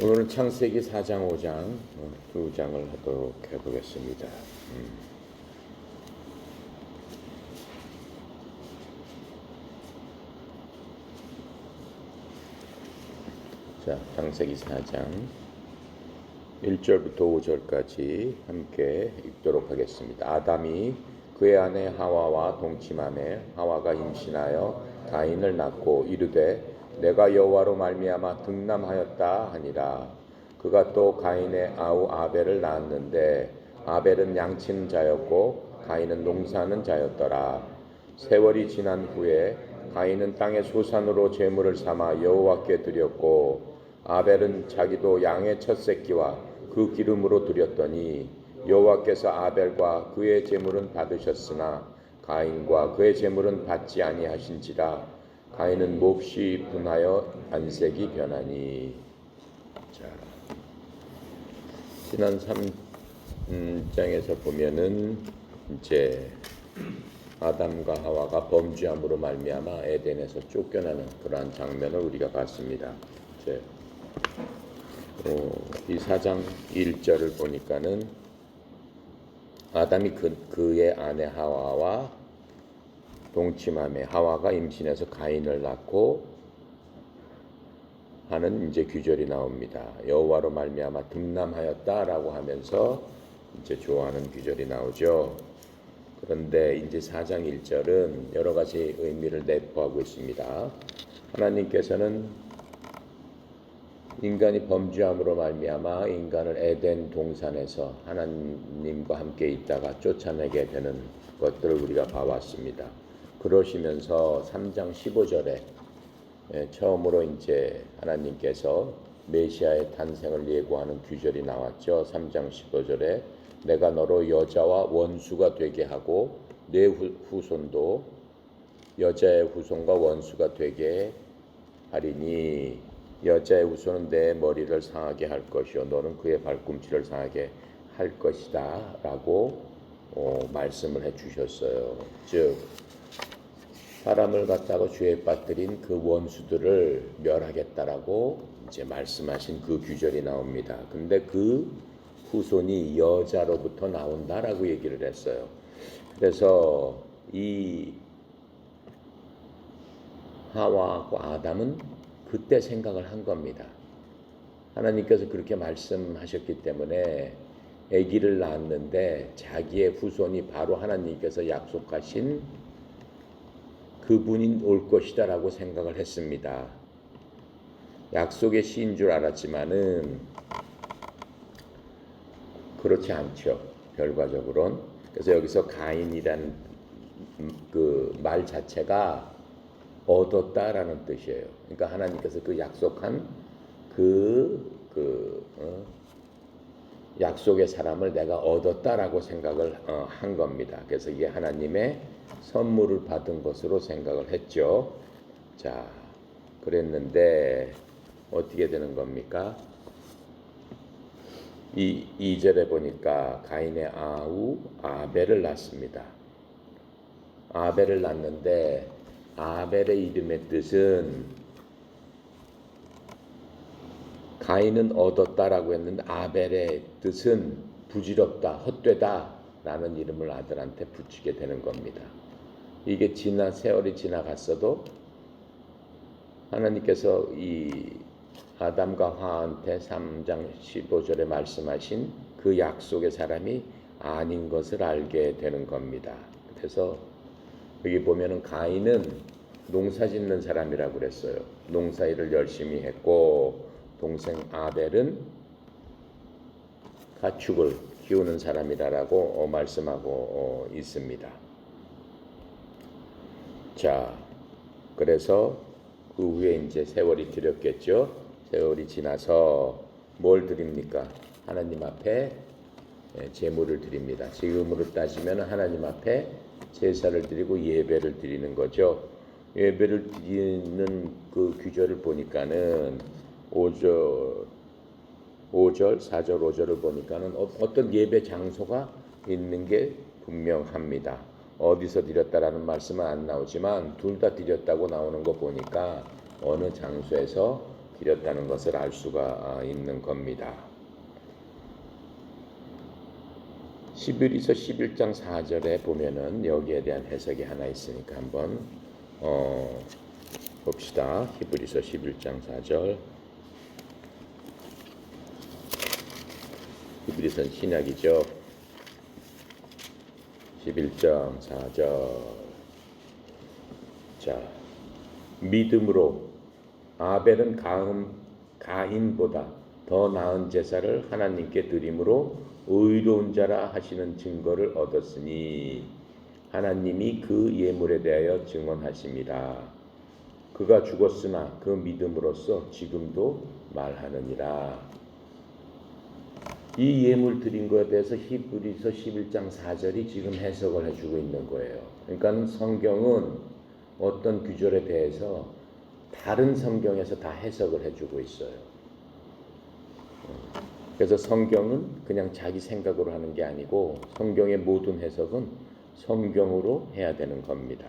오늘은 창세기 4장, 5장 두 장을 하도록 해보겠습니다. 자, 창세기 4장 1절부터 5절까지 함께 읽도록 하겠습니다. 아담이 그의 아내 하와와 동침하매 하와가 임신하여 가인을 낳고 이르되 내가 여호와로 말미암아 등남하였다 하니라. 그가 또 가인의 아우 아벨을 낳았는데 아벨은 양치는 자였고 가인은 농사하는 자였더라. 세월이 지난 후에 가인은 땅의 소산으로 제물을 삼아 여호와께 드렸고 아벨은 자기도 양의 첫 새끼와 그 기름으로 드렸더니 여호와께서 아벨과 그의 제물은 받으셨으나 가인과 그의 제물은 받지 아니하신지라. 가인은 몹시 분하여 안색이 변하니. 자, 지난 3장에서 보면은 이제 아담과 하와가 범죄함으로 말미암아 에덴에서 쫓겨나는 그러한 장면을 우리가 봤습니다. 이제 이 4장 1절을 보니까는 아담이 그의 아내 하와와 동침하며 하와가 임신해서 가인을 낳고 하는 이제 규절이 나옵니다. 여호와로 말미암아 등남하였다라고 하면서 이제 좋아하는 규절이 나오죠. 그런데 이제 4장 1절은 여러 가지 의미를 내포하고 있습니다. 하나님께서는 인간이 범죄함으로 말미암아 인간을 에덴 동산에서 하나님과 함께 있다가 쫓아내게 되는 것들을 우리가 봐왔습니다. 그러시면서 3장 15절에 처음으로 이제 하나님께서 메시아의 탄생을 예고하는 규절이 나왔죠. 3장 15절에 내가 너로 여자와 원수가 되게 하고 내 후손도 여자의 후손과 원수가 되게 하리니 여자의 후손은 내 머리를 상하게 할 것이요 너는 그의 발꿈치를 상하게 할 것이다 라고 말씀을 해 주셨어요. 즉 사람을 갖다가 죄에 빠뜨린 그 원수들을 멸하겠다라고 이제 말씀하신 그 규절이 나옵니다. 근데 그 후손이 여자로부터 나온다라고 얘기를 했어요. 그래서 이 하와하고 아담은 그때 생각을 한 겁니다. 하나님께서 그렇게 말씀하셨기 때문에 아기를 낳았는데 자기의 후손이 바로 하나님께서 약속하신 그분이 올 것이다 라고 생각을 했습니다. 약속의 시인 줄 알았지만은 그렇지 않죠. 결과적으로는. 그래서 여기서 가인이란 그 말 자체가 얻었다라는 뜻이에요. 그러니까 하나님께서 그 약속한 약속의 사람을 내가 얻었다라고 생각을 한 겁니다. 그래서 이게 하나님의 선물을 받은 것으로 생각을 했죠. 자, 그랬는데 어떻게 되는 겁니까? 2절에 보니까 가인의 아우 아벨을 낳습니다. 아벨을 낳는데 아벨의 이름의 뜻은 가인은 얻었다라고 했는데 아벨의 뜻은 부질없다, 헛되다 라는 이름을 아들한테 붙이게 되는 겁니다. 이게 세월이 지나갔어도 하나님께서 이 아담과 하와한테 3장 15절에 말씀하신 그 약속의 사람이 아닌 것을 알게 되는 겁니다. 그래서 여기 보면은 가인은 농사 짓는 사람이라고 그랬어요. 농사일을 열심히 했고 동생 아벨은 가축을 키우는 사람이라고 말씀하고 있습니다. 자, 그래서 그 후에 이제 세월이 지났겠죠. 세월이 지나서 뭘 드립니까? 하나님 앞에 제물을 드립니다. 지금으로 따지면 하나님 앞에 제사를 드리고 예배를 드리는 거죠. 예배를 드리는 그 규절을 보니까는 5절, 4절, 5절을 보니까는 어떤 예배 장소가 있는 게 분명합니다. 어디서 드렸다라는 말씀은 안 나오지만 둘 다 드렸다고 나오는 거 보니까 어느 장소에서 드렸다는 것을 알 수가 있는 겁니다. 히브리서 11장 4절에 보면은 여기에 대한 해석이 하나 있으니까 한번 봅시다. 히브리서 11장 4절. 히브리서는 신약이죠. 11장 4절. 자, 믿음으로 아벨은 가인보다 더 나은 제사를 하나님께 드림으로 의로운 자라 하시는 증거를 얻었으니 하나님이 그 예물에 대하여 증언하십니다. 그가 죽었으나 그 믿음으로써 지금도 말하느니라. 이 예물 드린 것에 대해서 히브리서 11장 4절이 지금 해석을 해주고 있는 거예요. 그러니까 성경은 어떤 구절에 대해서 다른 성경에서 다 해석을 해주고 있어요. 그래서 성경은 그냥 자기 생각으로 하는 게 아니고 성경의 모든 해석은 성경으로 해야 되는 겁니다.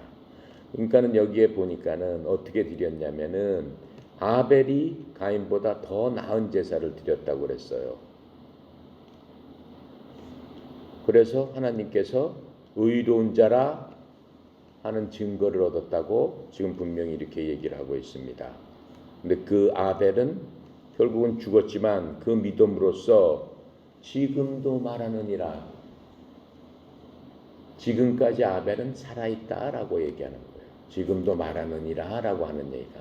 그러니까는 여기에 보니까는 어떻게 드렸냐면은 아벨이 가인보다 더 나은 제사를 드렸다고 그랬어요. 그래서 하나님께서 의로운 자라 하는 증거를 얻었다고 지금 분명히 이렇게 얘기를 하고 있습니다. 근데 그 아벨은 결국은 죽었지만 그 믿음으로써 지금도 말하느니라. 지금까지 아벨은 살아있다라고 얘기하는 거예요. 지금도 말하느니라 라고 하는 얘기가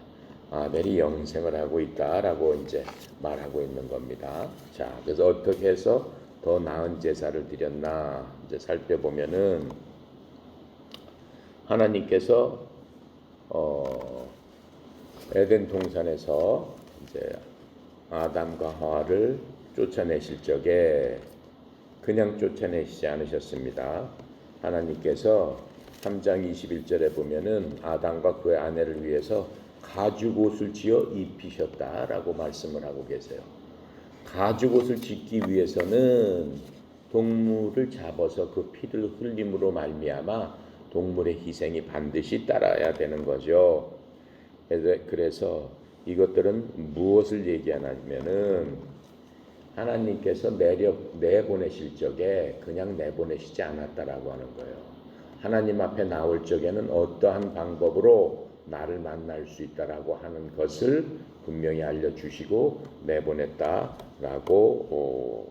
아벨이 영생을 하고 있다라고 이제 말하고 있는 겁니다. 자, 그래서 어떻게 해서 더 나은 제사를 드렸나 이제 살펴보면은 하나님께서 에덴 동산에서 이제 아담과 하와를 쫓아내실 적에 그냥 쫓아내시지 않으셨습니다. 하나님께서 3장 21절에 보면은 아담과 그의 아내를 위해서 가죽 옷을 지어 입히셨다라고 말씀을 하고 계세요. 가죽 옷을 짓기 위해서는 동물을 잡아서 그 피를 흘림으로 말미암아 동물의 희생이 반드시 따라야 되는 거죠. 그래서 이것들은 무엇을 얘기하냐면은 하나님께서 내보내실 적에 그냥 내보내시지 않았다라고 하는 거예요. 하나님 앞에 나올 적에는 어떠한 방법으로 나를 만날 수 있다라고 하는 것을 분명히 알려주시고 내보냈다라고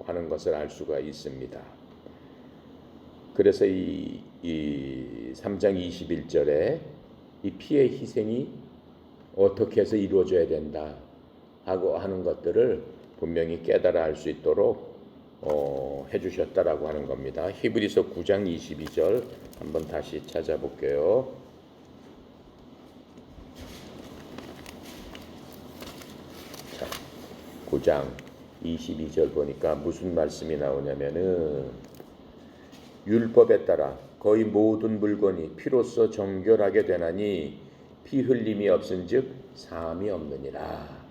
하는 것을 알 수가 있습니다. 그래서 이 3장 21절에 이 피의 희생이 어떻게 해서 이루어져야 된다 하고 하는 것들을 분명히 깨달아 알 수 있도록 해주셨다라고 하는 겁니다. 히브리서 9장 22절 한번 다시 찾아볼게요. 자, 9장 22절 보니까 무슨 말씀이 나오냐면은 율법에 따라 거의 모든 물건이 피로써 정결하게 되나니 피 흘림이 없은즉 사함이 없느니라.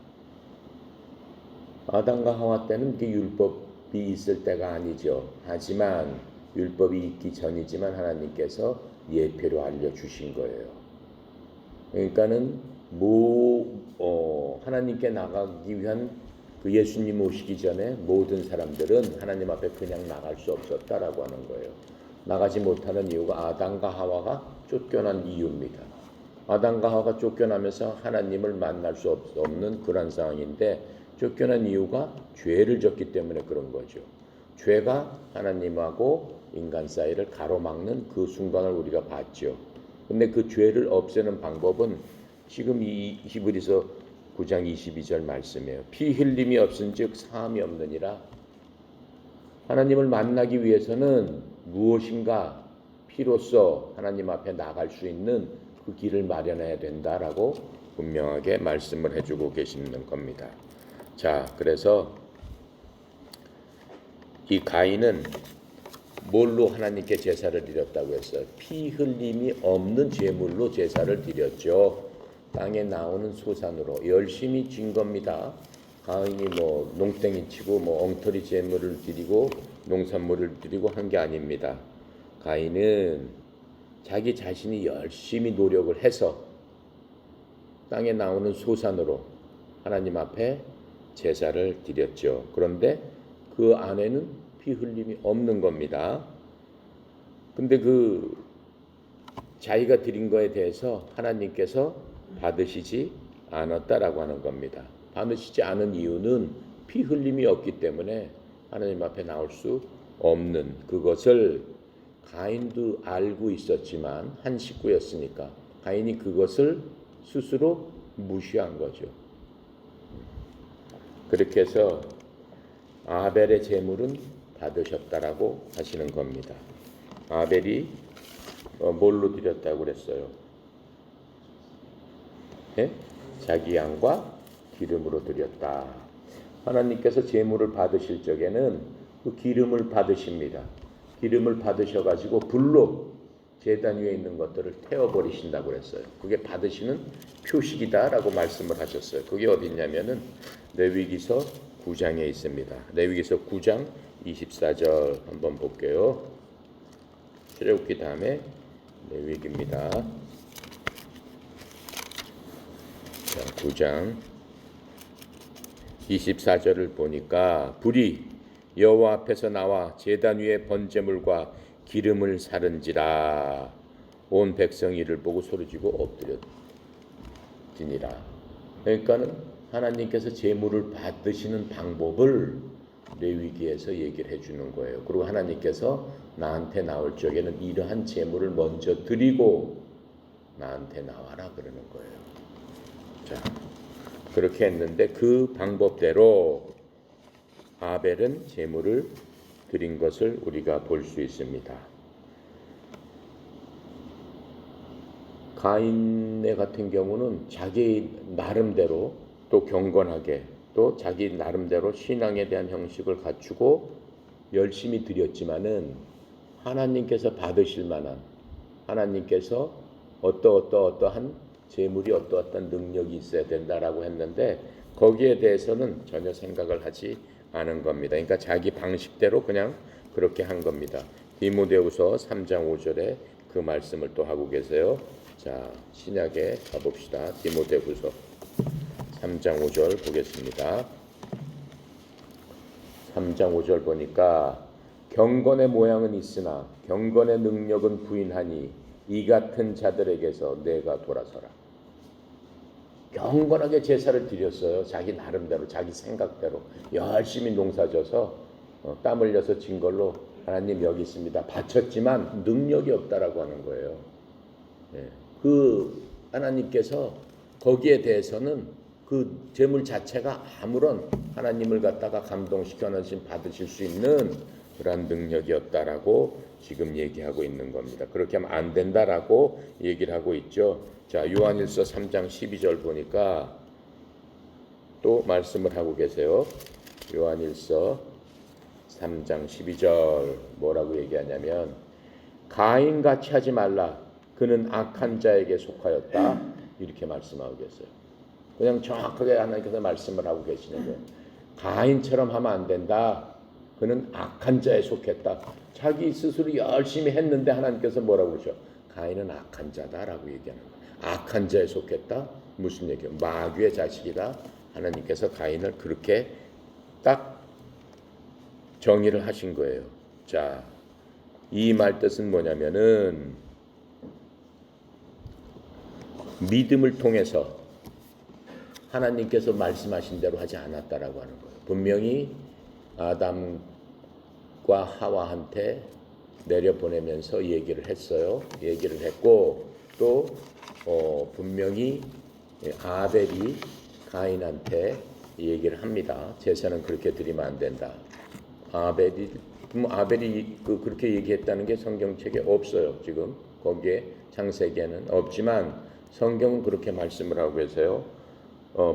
아담과 하와 때는 그 율법이 있을 때가 아니죠. 하지만 율법이 있기 전이지만 하나님께서 예표로 알려주신 거예요. 그러니까는 하나님께 나가기 위한 그 예수님 오시기 전에 모든 사람들은 하나님 앞에 그냥 나갈 수 없었다라고 하는 거예요. 나가지 못하는 이유가 아담과 하와가 쫓겨난 이유입니다. 아담과 하와가 쫓겨나면서 하나님을 만날 수 없는 그런 상황인데 쫓겨난 이유가 죄를 졌기 때문에 그런 거죠. 죄가 하나님하고 인간 사이를 가로막는 그 순간을 우리가 봤죠. 근데 그 죄를 없애는 방법은 지금 이 히브리서 9장 22절 말씀이에요. 피 흘림이 없은즉 사함이 없느니라. 하나님을 만나기 위해서는 무엇인가 피로써 하나님 앞에 나갈 수 있는 그 길을 마련해야 된다라고 분명하게 말씀을 해주고 계시는 겁니다. 자, 그래서 이 가인은 뭘로 하나님께 제사를 드렸다고 했어요? 피 흘림이 없는 제물로 제사를 드렸죠. 땅에 나오는 소산으로 열심히 진 겁니다. 가인이 농땡이 치고 엉터리 제물을 드리고 농산물을 드리고 한 게 아닙니다. 가인은 자기 자신이 열심히 노력을 해서 땅에 나오는 소산으로 하나님 앞에 제사를 드렸죠. 그런데 그 안에는 피 흘림이 없는 겁니다. 근데 그 자기가 드린 거에 대해서 하나님께서 받으시지 않았다라고 하는 겁니다. 받으시지 않은 이유는 피 흘림이 없기 때문에 하나님 앞에 나올 수 없는 그것을 가인도 알고 있었지만 한 식구였으니까 가인이 그것을 스스로 무시한 거죠. 그렇게 해서 아벨의 제물은 받으셨다라고 하시는 겁니다. 아벨이 뭘로 드렸다고 그랬어요? 네? 자기 양과 기름으로 드렸다. 하나님께서 제물을 받으실 적에는 그 기름을 받으십니다. 기름을 받으셔가지고 불로 제단 위에 있는 것들을 태워버리신다고 그랬어요. 그게 받으시는 표식이다라고 말씀을 하셨어요. 그게 어디 있냐면은 레위기서 9장에 있습니다. 레위기서 9장 24절 한번 볼게요. 출애굽기 다음에 레위기입니다. 자, 9장 24절을 보니까 불이 여호와 앞에서 나와 제단 위에 번제물과 기름을 사른지라 온 백성이 이를 보고 소리지고 엎드렸지니라. 그러니까는 하나님께서 제물을 받으시는 방법을 레위기에서 얘기를 해주는 거예요. 그리고 하나님께서 나한테 나올 적에는 이러한 제물을 먼저 드리고 나한테 나와라 그러는 거예요. 자, 그렇게 했는데 그 방법대로 아벨은 제물을 드린 것을 우리가 볼 수 있습니다. 가인의 같은 경우는 자기 나름대로 또 경건하게 또 자기 나름대로 신앙에 대한 형식을 갖추고 열심히 드렸지만은 하나님께서 받으실 만한 하나님께서 어떠한 제물이 어떠한 능력이 있어야 된다라고 했는데 거기에 대해서는 전혀 생각을 하지 않은 겁니다. 그러니까 자기 방식대로 그냥 그렇게 한 겁니다. 디모데후서 3장 5절에 그 말씀을 또 하고 계세요. 자, 신약에 가봅시다. 디모데후서 3장 5절 보겠습니다. 3장 5절 보니까 경건의 모양은 있으나 경건의 능력은 부인하니 이 같은 자들에게서 내가 돌아서라. 경건하게 제사를 드렸어요. 자기 나름대로 자기 생각대로 열심히 농사져서 땀 흘려서 진 걸로 하나님 여기 있습니다. 바쳤지만 능력이 없다라고 하는 거예요. 네. 그 하나님께서 거기에 대해서는 그 제물 자체가 아무런 하나님을 갖다가 감동시켜 놓으신 받으실 수 있는 그러한 능력이었다라고 지금 얘기하고 있는 겁니다. 그렇게 하면 안 된다라고 얘기를 하고 있죠. 자, 요한일서 3장 12절 보니까 또 말씀을 하고 계세요. 요한일서 3장 12절 뭐라고 얘기하냐면 가인같이 하지 말라. 그는 악한 자에게 속하였다. 이렇게 말씀하고 계세요. 그냥 정확하게 하나님께서 말씀을 하고 계시는 거예요. 가인처럼 하면 안 된다. 그는 악한 자에 속했다. 자기 스스로 열심히 했는데 하나님께서 뭐라고 그러죠? 가인은 악한 자다라고 얘기하는 거예요. 악한 자에 속했다? 무슨 얘기예요? 마귀의 자식이다. 하나님께서 가인을 그렇게 딱 정의를 하신 거예요. 자, 이 말 뜻은 뭐냐면은 믿음을 통해서 하나님께서 말씀하신 대로 하지 않았다라고 하는 거예요. 분명히 아담과 하와한테 내려보내면서 얘기를 했어요. 얘기를 했고 또 분명히 아벨이 가인한테 얘기를 합니다. 제사는 그렇게 드리면 안 된다. 아벨이 그렇게 얘기했다는 게 성경책에 없어요. 지금 거기에 창세기에는 없지만 성경은 그렇게 말씀을 하고 계세요.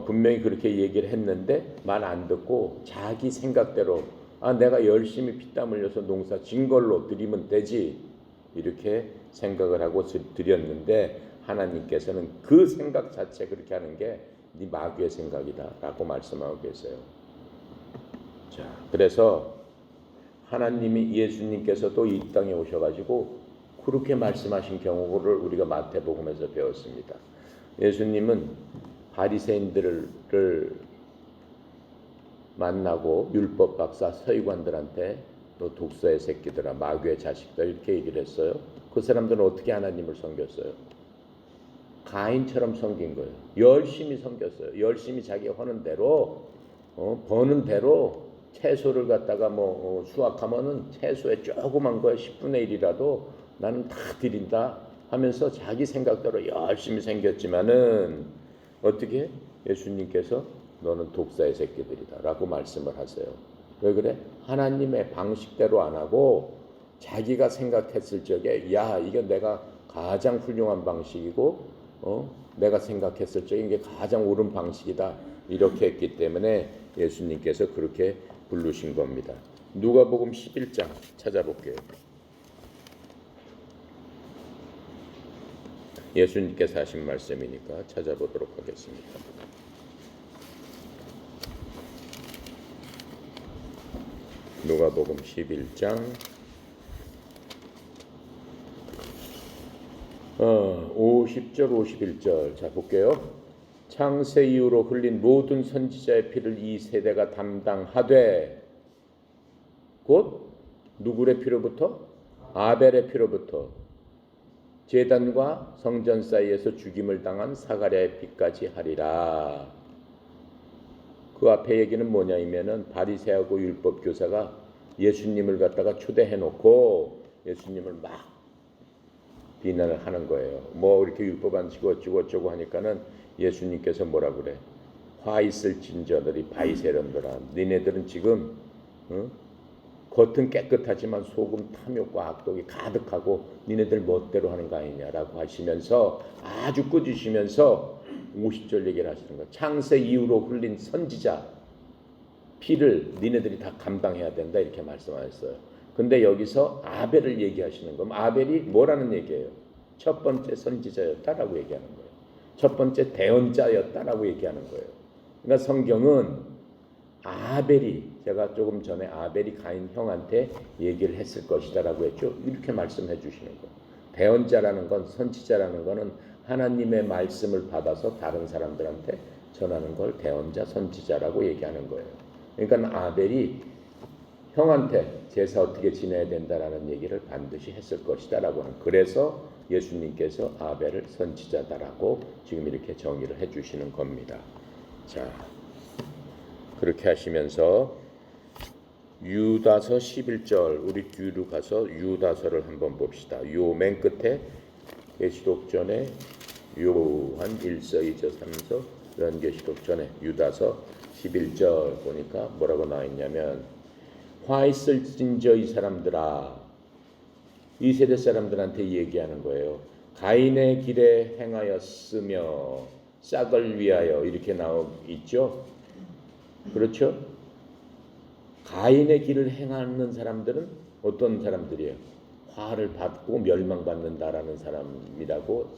분명히 그렇게 얘기를 했는데 말 안 듣고 자기 생각대로 내가 열심히 피땀 흘려서 농사 진 걸로 드리면 되지 이렇게 생각을 하고 드렸는데 하나님께서는 그 생각 자체 그렇게 하는 게 네 마귀의 생각이다 라고 말씀하고 계세요. 자, 그래서 하나님이 예수님께서도 이 땅에 오셔가지고 그렇게 말씀하신 경우를 우리가 마태복음에서 배웠습니다. 예수님은 바리새인들을 만나고 율법 박사 서기관들한테 너 독사의 새끼들아, 마귀의 자식들 이렇게 얘기를 했어요. 그 사람들은 어떻게 하나님을 섬겼어요? 가인처럼 섬긴 거예요. 열심히 섬겼어요. 열심히 자기가 하는 대로 버는 대로 채소를 갖다가 수확하면은 채소에 조그만 거에 10분의 1이라도 나는 다 드린다 하면서 자기 생각대로 열심히 생겼지만은 어떻게 예수님께서 너는 독사의 새끼들이다 라고 말씀을 하세요. 왜 그래? 하나님의 방식대로 안 하고 자기가 생각했을 적에 야 이게 내가 가장 훌륭한 방식이고 내가 생각했을 적에 이게 가장 옳은 방식이다 이렇게 했기 때문에 예수님께서 그렇게 부르신 겁니다. 누가복음 11장 찾아볼게요. 예수님께서 하신 말씀이니까 찾아보도록 하겠습니다. 누가복음 11장 50절 51절 자 볼게요. 창세 이후로 흘린 모든 선지자의 피를 이 세대가 담당하되 곧 누구의 피로부터? 아벨의 피로부터 제단과 성전 사이에서 죽임을 당한 사가랴의 피까지 하리라. 그 앞에 얘기는 뭐냐면은 바리새하고 율법 교사가 예수님을 갖다가 초대해 놓고 예수님을 막 비난을 하는 거예요. 뭐 이렇게 율법 안 지고 어쩌고 하니까는 예수님께서 뭐라 그래? 화 있을 진저들이 바리새인들아, 니네들은 지금 겉은 깨끗하지만 속은 탐욕과 악독이 가득하고 니네들 멋대로 하는 거 아니냐라고 하시면서 아주 꾸짖으시면서 50절 얘기를 하시는 거예요. 창세 이후로 흘린 선지자 피를 니네들이 다 감당해야 된다 이렇게 말씀하셨어요. 근데 여기서 아벨을 얘기하시는 거면 아벨이 뭐라는 얘기예요? 첫 번째 선지자였다라고 얘기하는 거예요. 첫 번째 대언자였다라고 얘기하는 거예요. 그러니까 성경은 아벨이 제가 조금 전에 아벨이 가인 형한테 얘기를 했을 것이다라고 했죠. 이렇게 말씀해 주시는 거예요. 대언자라는 건 선지자라는 거는 하나님의 말씀을 받아서 다른 사람들한테 전하는 걸 대언자 선지자라고 얘기하는 거예요. 그러니까 아벨이 형한테 제사 어떻게 지내야 된다라는 얘기를 반드시 했을 것이다라고 하는. 그래서 예수님께서 아벨을 선지자다라고 지금 이렇게 정의를 해주시는 겁니다. 자, 그렇게 하시면서 유다서 11절 우리 뒤로 가서 유다서를 한번 봅시다. 요 맨 끝에 계시록 전에 요한 1서 2서 3서 이런 계시록 전에 유다서 11절 보니까 뭐라고 나와 있냐면 화 있을진저 이 사람들아, 이 세대 사람들한테 얘기하는 거예요. 가인의 길에 행하였으며 싹을 위하여 이렇게 나와 있죠. 그렇죠? 가인의 길을 행하는 사람들은 어떤 사람들이에요? 화를 받고 멸망받는다라는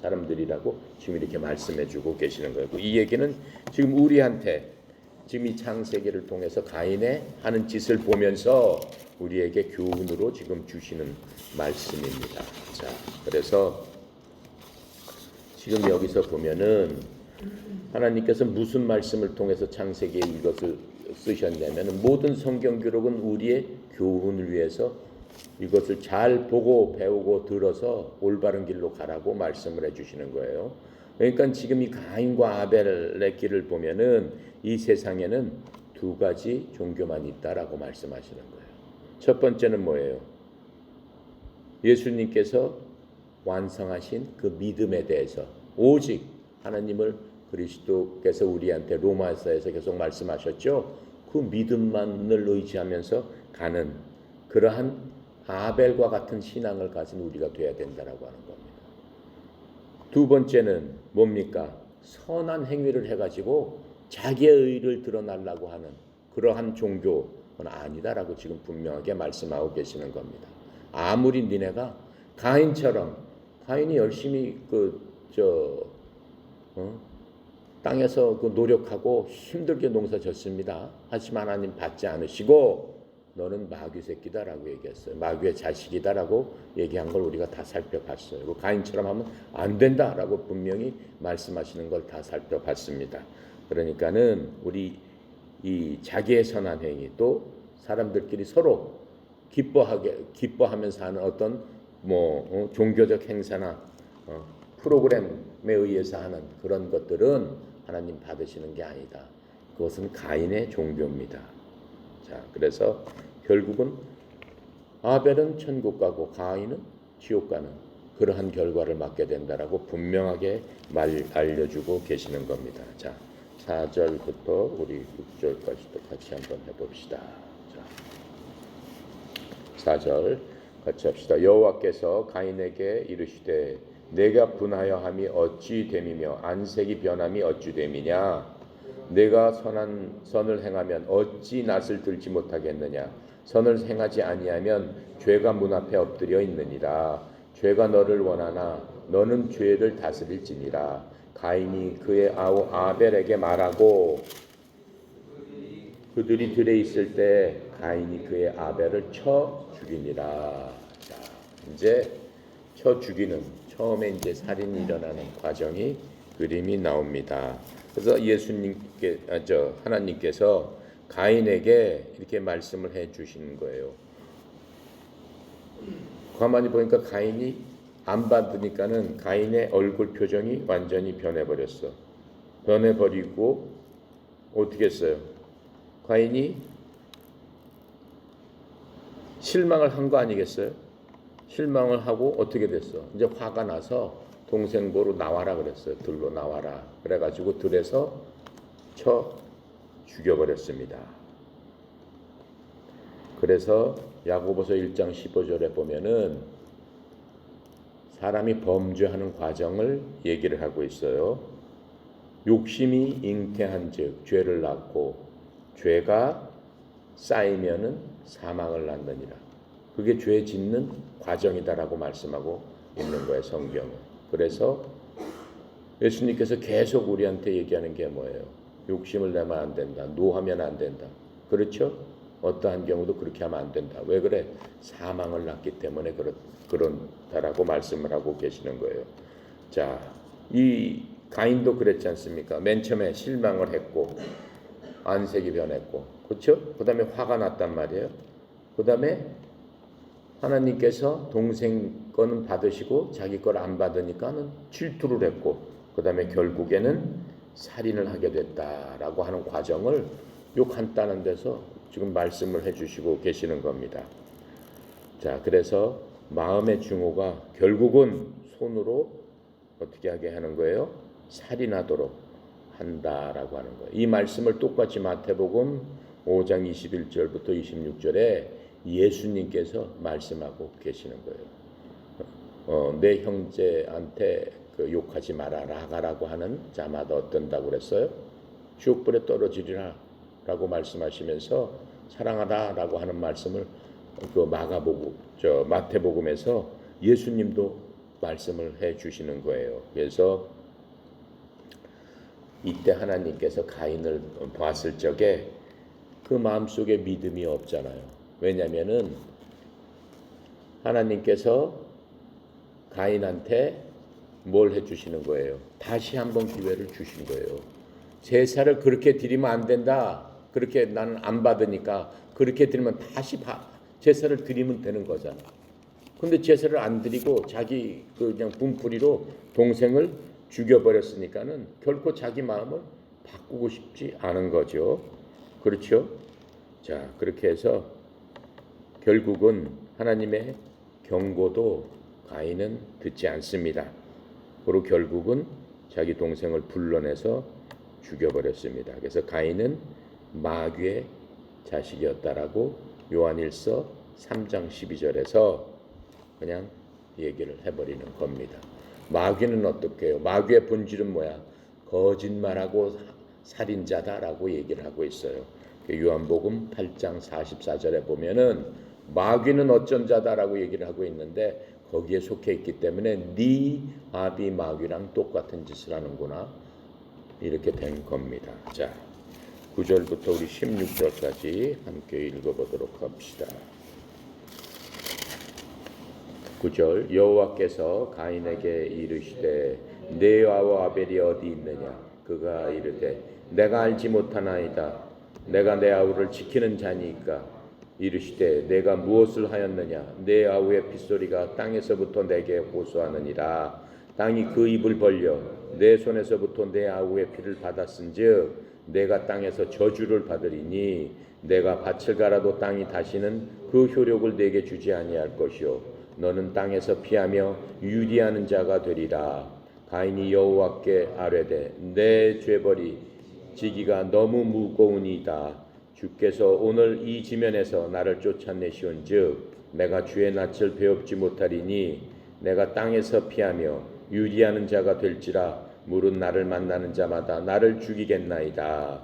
사람들이라고 지금 이렇게 말씀해주고 계시는 거예요. 이 얘기는 지금 우리한테 지금 이 창세기를 통해서 가인의 하는 짓을 보면서 우리에게 교훈으로 지금 주시는 말씀입니다. 자, 그래서 지금 여기서 보면은 하나님께서 무슨 말씀을 통해서 창세기에 이것을 쓰셨냐면 모든 성경 기록은 우리의 교훈을 위해서 이것을 잘 보고 배우고 들어서 올바른 길로 가라고 말씀을 해주시는 거예요. 그러니까 지금 이 가인과 아벨의 길을 보면은 이 세상에는 두 가지 종교만 있다라고 말씀하시는 거예요. 첫 번째는 뭐예요? 예수님께서 완성하신 그 믿음에 대해서 오직 하나님을 그리스도께서 우리한테 로마서에서 계속 말씀하셨죠. 그 믿음만을 의지하면서 가는 그러한 아벨과 같은 신앙을 가진 우리가 돼야 된다라고 하는 겁니다. 두 번째는 뭡니까? 선한 행위를 해가지고 자기의 의를 드러내려고 하는 그러한 종교는 아니다라고 지금 분명하게 말씀하고 계시는 겁니다. 아무리 니네가 가인처럼 가인이 열심히 땅에서 노력하고 힘들게 농사 졌습니다. 하지만 하나님 받지 않으시고 너는 마귀 새끼다라고 얘기했어요. 마귀의 자식이다라고 얘기한 걸 우리가 다 살펴봤어요. 그 가인처럼 하면 안 된다라고 분명히 말씀하시는 걸 다 살펴봤습니다. 그러니까는 우리 이 자기의 선한 행위 또 사람들끼리 서로 기뻐하면서 하는 어떤 종교적 행사나 프로그램에 의해서 하는 그런 것들은 하나님 받으시는 게 아니다. 그것은 가인의 종교입니다. 자, 그래서 결국은 아벨은 천국 가고 가인은 지옥 가는 그러한 결과를 맞게 된다라고 분명하게 알려주고 계시는 겁니다. 자, 4절부터 우리 6절까지도 같이 한번 해봅시다. 자, 4절 같이 합시다. 여호와께서 가인에게 이르시되 내가 분하여 함이 어찌 됨이며 안색이 변함이 어찌 됨이냐. 내가 선을 행하면 어찌 낯을 들지 못하겠느냐. 선을 행하지 아니하면 죄가 문 앞에 엎드려 있느니라. 죄가 너를 원하나 너는 죄를 다스릴지니라. 가인이 그의 아우 아벨에게 말하고 그들이 들에 있을 때 가인이 그의 아벨을 쳐 죽이니라. 자, 이제 쳐 죽이는 처음에 이제 살인이 일어나는 과정이 그림이 나옵니다. 그래서 하나님께서 가인에게 이렇게 말씀을 해 주시는 거예요. 가만히 보니까 가인이 안 받으니까는 가인의 얼굴 표정이 완전히 변해버렸어. 변해버리고 어떻게 했어요? 가인이 실망을 한 거 아니겠어요? 실망을 하고 어떻게 됐어? 이제 화가 나서 동생 보러 나와라 그랬어요. 들로 나와라. 그래가지고 들에서 쳐 죽여버렸습니다. 그래서 야고보서 1장 15절에 보면은 사람이 범죄하는 과정을 얘기를 하고 있어요. 욕심이 잉태한즉 죄를 낳고 죄가 쌓이면은 사망을 낳느니라. 그게 죄 짓는 과정이다라고 말씀하고 있는 거예요, 성경은. 그래서 예수님께서 계속 우리한테 얘기하는 게 뭐예요? 욕심을 내면 안 된다. 노하면 안 된다. 그렇죠? 어떠한 경우도 그렇게 하면 안 된다. 왜 그래? 사망을 낳기 때문에 그런다라고 말씀을 하고 계시는 거예요. 자, 이 가인도 그랬지 않습니까? 맨 처음에 실망을 했고 안색이 변했고, 그렇죠? 그 다음에 화가 났단 말이에요. 그 다음에 하나님께서 동생 거는 받으시고 자기 걸 안 받으니까는 질투를 했고, 그 다음에 결국에는 살인을 하게 됐다라고 하는 과정을 요 간단한 데서 지금 말씀을 해주시고 계시는 겁니다. 자, 그래서 마음의 증오가 결국은 손으로 어떻게 하게 하는 거예요? 살인하도록 한다라고 하는 거예요. 이 말씀을 똑같이 마태복음 5장 21절부터 26절에 예수님께서 말씀하고 계시는 거예요. 내 형제한테 욕하지 마라 라가라고 하는 자마다 어떤다고 그랬어요? 지옥불에 떨어지리라 라고 말씀하시면서 사랑하라라고 하는 말씀을 마태복음에서 예수님도 말씀을 해 주시는 거예요. 그래서 이때 하나님께서 가인을 봤을 적에 그 마음속에 믿음이 없잖아요. 왜냐면은 하나님께서 가인한테 뭘 해주시는 거예요? 다시 한번 기회를 주신 거예요. 제사를 그렇게 드리면 안 된다. 그렇게 나는 안 받으니까 그렇게 드리면 다시 제사를 드리면 되는 거잖아. 근데 제사를 안 드리고 자기 그냥 분풀이로 동생을 죽여버렸으니까는 결코 자기 마음을 바꾸고 싶지 않은 거죠. 그렇죠? 자, 그렇게 해서 결국은 하나님의 경고도 가인은 듣지 않습니다. 그리고 결국은 자기 동생을 불러내서 죽여버렸습니다. 그래서 가인은 마귀의 자식이었다라고 요한일서 3장 12절에서 그냥 얘기를 해버리는 겁니다. 마귀는 어떻게 해요? 마귀의 본질은 뭐야? 거짓말하고 살인자다라고 얘기를 하고 있어요. 요한복음 8장 44절에 보면은 마귀는 어쩐 자다라고 얘기를 하고 있는데 거기에 속해 있기 때문에 네 아비 마귀랑 똑같은 짓을 하는구나 이렇게 된 겁니다. 자, 9절부터 우리 16절까지 함께 읽어보도록 합시다. 9절 여호와께서 가인에게 이르시되 내 아와 아벨이 어디 있느냐. 그가 이르되 내가 알지 못하나이다. 내가 내 아우를 지키는 자니까. 이르시되 내가 무엇을 하였느냐. 내 아우의 핏소리가 땅에서부터 내게 호소하느니라. 땅이 그 입을 벌려 내 손에서부터 내 아우의 피를 받았은즉 내가 땅에서 저주를 받으리니 내가 밭을 갈아도 땅이 다시는 그 효력을 내게 주지 아니할 것이요 너는 땅에서 피하며 유리하는 자가 되리라. 가인이 여호와께 아뢰되 내 죄벌이 지기가 너무 무거우니이다. 주께서 오늘 이 지면에서 나를 쫓아내시온즉 내가 주의 낯을 배웁지 못하리니 내가 땅에서 피하며 유리하는 자가 될지라 물은 나를 만나는 자마다 나를 죽이겠나이다.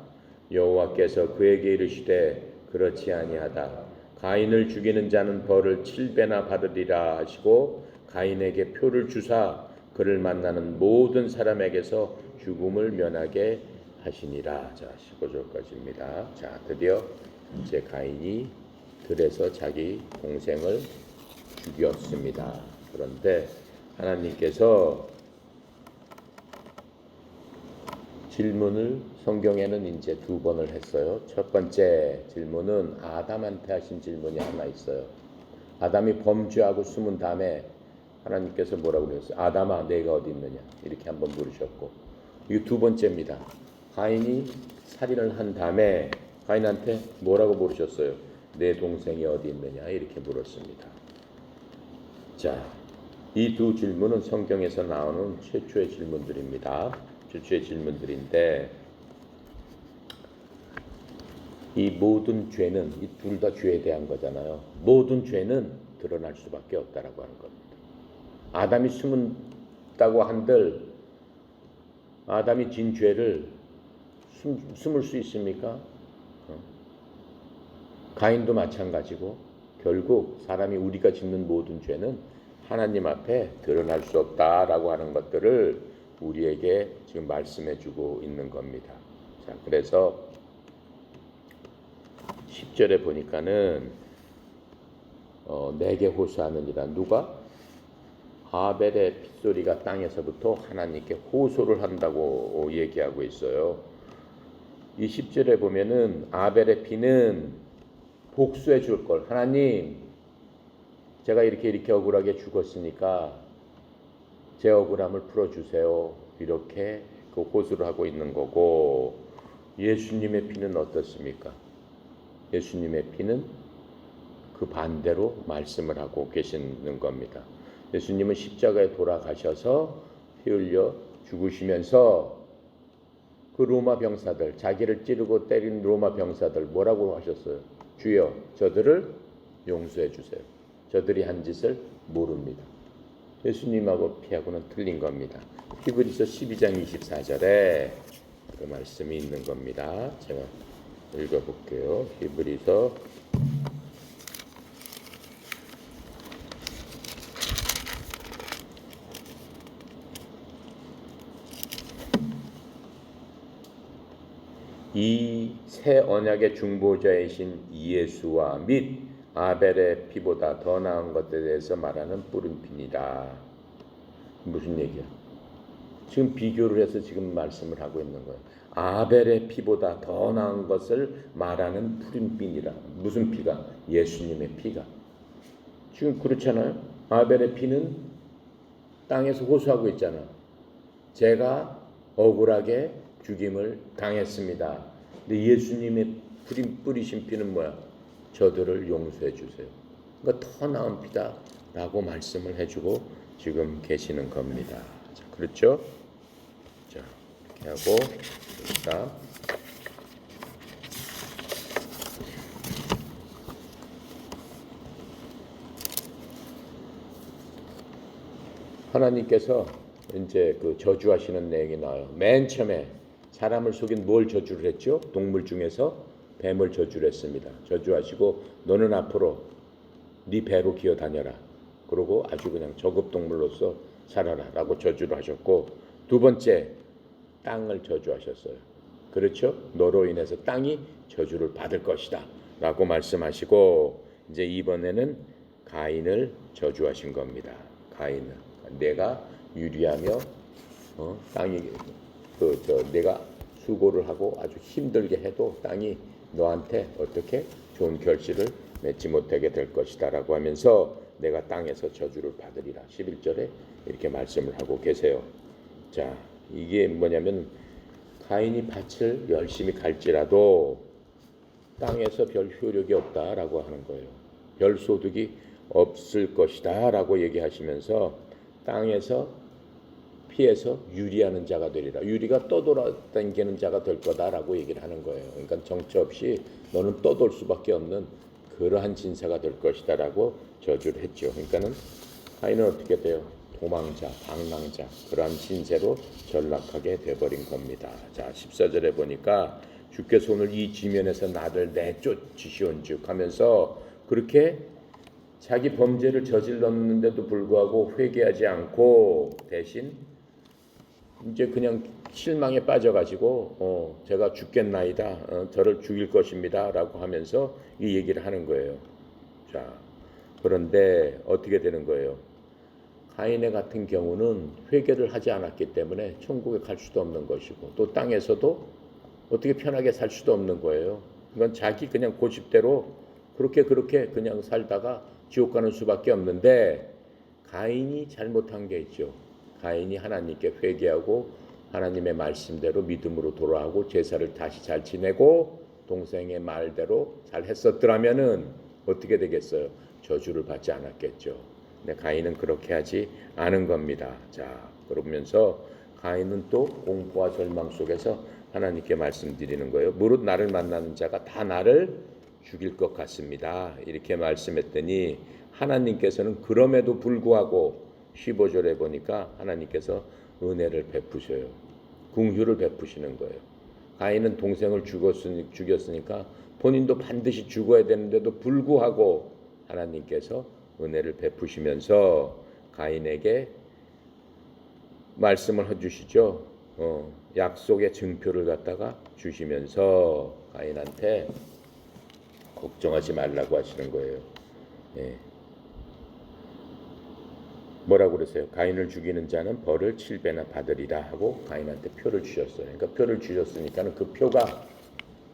여호와께서 그에게 이르시되 그렇지 아니하다. 가인을 죽이는 자는 벌을 7배나 받으리라 하시고 가인에게 표를 주사 그를 만나는 모든 사람에게서 죽음을 면하게 하시니라. 자, 15절까지입니다. 자, 드디어 이제 가인이 들에서 자기 동생을 죽였습니다. 그런데 하나님께서 질문을 성경에는 이제 두 번을 했어요. 첫 번째 질문은 아담한테 하신 질문이 하나 있어요. 아담이 범죄하고 숨은 다음에 하나님께서 뭐라고 그랬어요? 아담아 내가 어디 있느냐 이렇게 한번 물으셨고, 이게 두 번째입니다. 가인이 살인을 한 다음에 가인한테 뭐라고 물으셨어요? 내 동생이 어디 있느냐 이렇게 물었습니다. 자, 이 두 질문은 성경에서 나오는 최초의 질문들입니다. 최초의 질문들인데 이 모든 죄는 이 둘 다 죄에 대한 거잖아요. 모든 죄는 드러날 수밖에 없다라고 하는 겁니다. 아담이 숨었다고 한들 아담이 진 죄를 숨을 수 있습니까? 가인도 마찬가지고 결국 사람이 우리가 짓는 모든 죄는 하나님 앞에 드러날 수 없다라고 하는 것들을 우리에게 지금 말씀해 주고 있는 겁니다. 자, 그래서 10절에 보니까는 내게 호소하느니라. 누가? 아벨의 핏소리가 땅에서부터 하나님께 호소를 한다고 얘기하고 있어요. 이 10절에 보면은 아벨의 피는 복수해 줄 걸. 하나님, 제가 이렇게 억울하게 죽었으니까 제 억울함을 풀어주세요. 이렇게 그 호소를 하고 있는 거고, 예수님의 피는 어떻습니까? 예수님의 피는 그 반대로 말씀을 하고 계시는 겁니다. 예수님은 십자가에 돌아가셔서 피 흘려 죽으시면서 그 로마 병사들, 자기를 찌르고 때린 로마 병사들 뭐라고 하셨어요? 주여, 저들을 용서해 주세요. 저들이 한 짓을 모릅니다. 예수님하고 피하고는 틀린 겁니다. 히브리서 12장 24절에 그 말씀이 있는 겁니다. 제가 읽어볼게요. 히브리서 '이 새 언약의 중보자이신 예수와 및 아벨의 피보다 더 나은 것에 대해서 말하는 뿌림피니라.' 무슨 얘기야? 지금 비교를 해서 지금 말씀을 하고 있는 거예요. 아벨의 피보다 더 나은 것을 말하는 뿌림피니라. 무슨 피가? 예수님의 피가. 지금 그렇잖아요. 아벨의 피는 땅에서 호소하고 있잖아. 제가 억울하게 죽임을 당했습니다. 근데 예수님의 뿌리신 피는 뭐야? 저들을 용서해 주세요. 그러니까 더 나은 피다라고 말씀을 해주고 지금 계시는 겁니다. 자, 그렇죠? 자, 이렇게 하고 자, 하나님께서 이제 그 저주하시는 내용이 나와요. 맨 처음에 사람을 속인 뭘 저주를 했죠? 동물 중에서 뱀을 저주를 했습니다. 저주하시고 너는 앞으로 네 배로 기어다녀라. 그러고 아주 그냥 저급동물로서 살아라 라고 저주를 하셨고, 두 번째 땅을 저주하셨어요. 그렇죠? 너로 인해서 땅이 저주를 받을 것이다 라고 말씀하시고 이제 이번에는 가인을 저주하신 겁니다. 가인은 내가 유리하며 땅이 내가 수고를 하고 아주 힘들게 해도 땅이 너한테 어떻게 좋은 결실을 맺지 못하게 될 것이다 라고 하면서 내가 땅에서 저주를 받으리라 11절에 이렇게 말씀을 하고 계세요. 자, 이게 뭐냐면 가인이 밭을 열심히 갈지라도 땅에서 별 효력이 없다라고 하는 거예요. 별 소득이 없을 것이다 라고 얘기하시면서 땅에서 피해서 유리하는 자가 되리라. 유리가 떠돌아다니는 자가 될 거다라고 얘기를 하는 거예요. 그러니까 정처 없이 너는 떠돌 수밖에 없는 그러한 진사가 될 것이다라고 저주를 했죠. 그러니까는 가인은 어떻게 돼요? 도망자, 방랑자, 그러한 신세로 전락하게 돼버린 겁니다. 자, 14절에 보니까 주께서 오늘 이 지면에서 나를 내쫓으시온즉 하면서 그렇게 자기 범죄를 저질렀는데도 불구하고 회개하지 않고 대신 이제 그냥 실망에 빠져가지고 제가 죽겠나이다, 저를 죽일 것입니다 라고 하면서 이 얘기를 하는 거예요. 자, 그런데 어떻게 되는 거예요? 가인의 같은 경우는 회개를 하지 않았기 때문에 천국에 갈 수도 없는 것이고 또 땅에서도 어떻게 편하게 살 수도 없는 거예요. 그건 자기 그냥 고집대로 그렇게 그냥 살다가 지옥 가는 수밖에 없는데 가인이 잘못한 게 있죠. 가인이 하나님께 회개하고 하나님의 말씀대로 믿음으로 돌아가고 제사를 다시 잘 지내고 동생의 말대로 잘 했었더라면은 어떻게 되겠어요? 저주를 받지 않았겠죠. 근데 가인은 그렇게 하지 않은 겁니다. 자, 그러면서 가인은 또 공포와 절망 속에서 하나님께 말씀드리는 거예요. 무릇 나를 만나는 자가 다 나를 죽일 것 같습니다. 이렇게 말씀했더니 하나님께서는 그럼에도 불구하고 15절에 보니까 하나님께서 은혜를 베푸셔요. 긍휼을 베푸시는 거예요. 가인은 동생을 죽였으니까 본인도 반드시 죽어야 되는데도 불구하고 하나님께서 은혜를 베푸시면서 가인에게 말씀을 해주시죠. 약속의 증표를 갖다가 주시면서 가인한테 걱정하지 말라고 하시는 거예요. 예. 뭐라고 그러세요? 가인을 죽이는 자는 벌을 7배나 받으리라 하고 가인한테 표를 주셨어요. 그러니까 표를 주셨으니까는 그 표가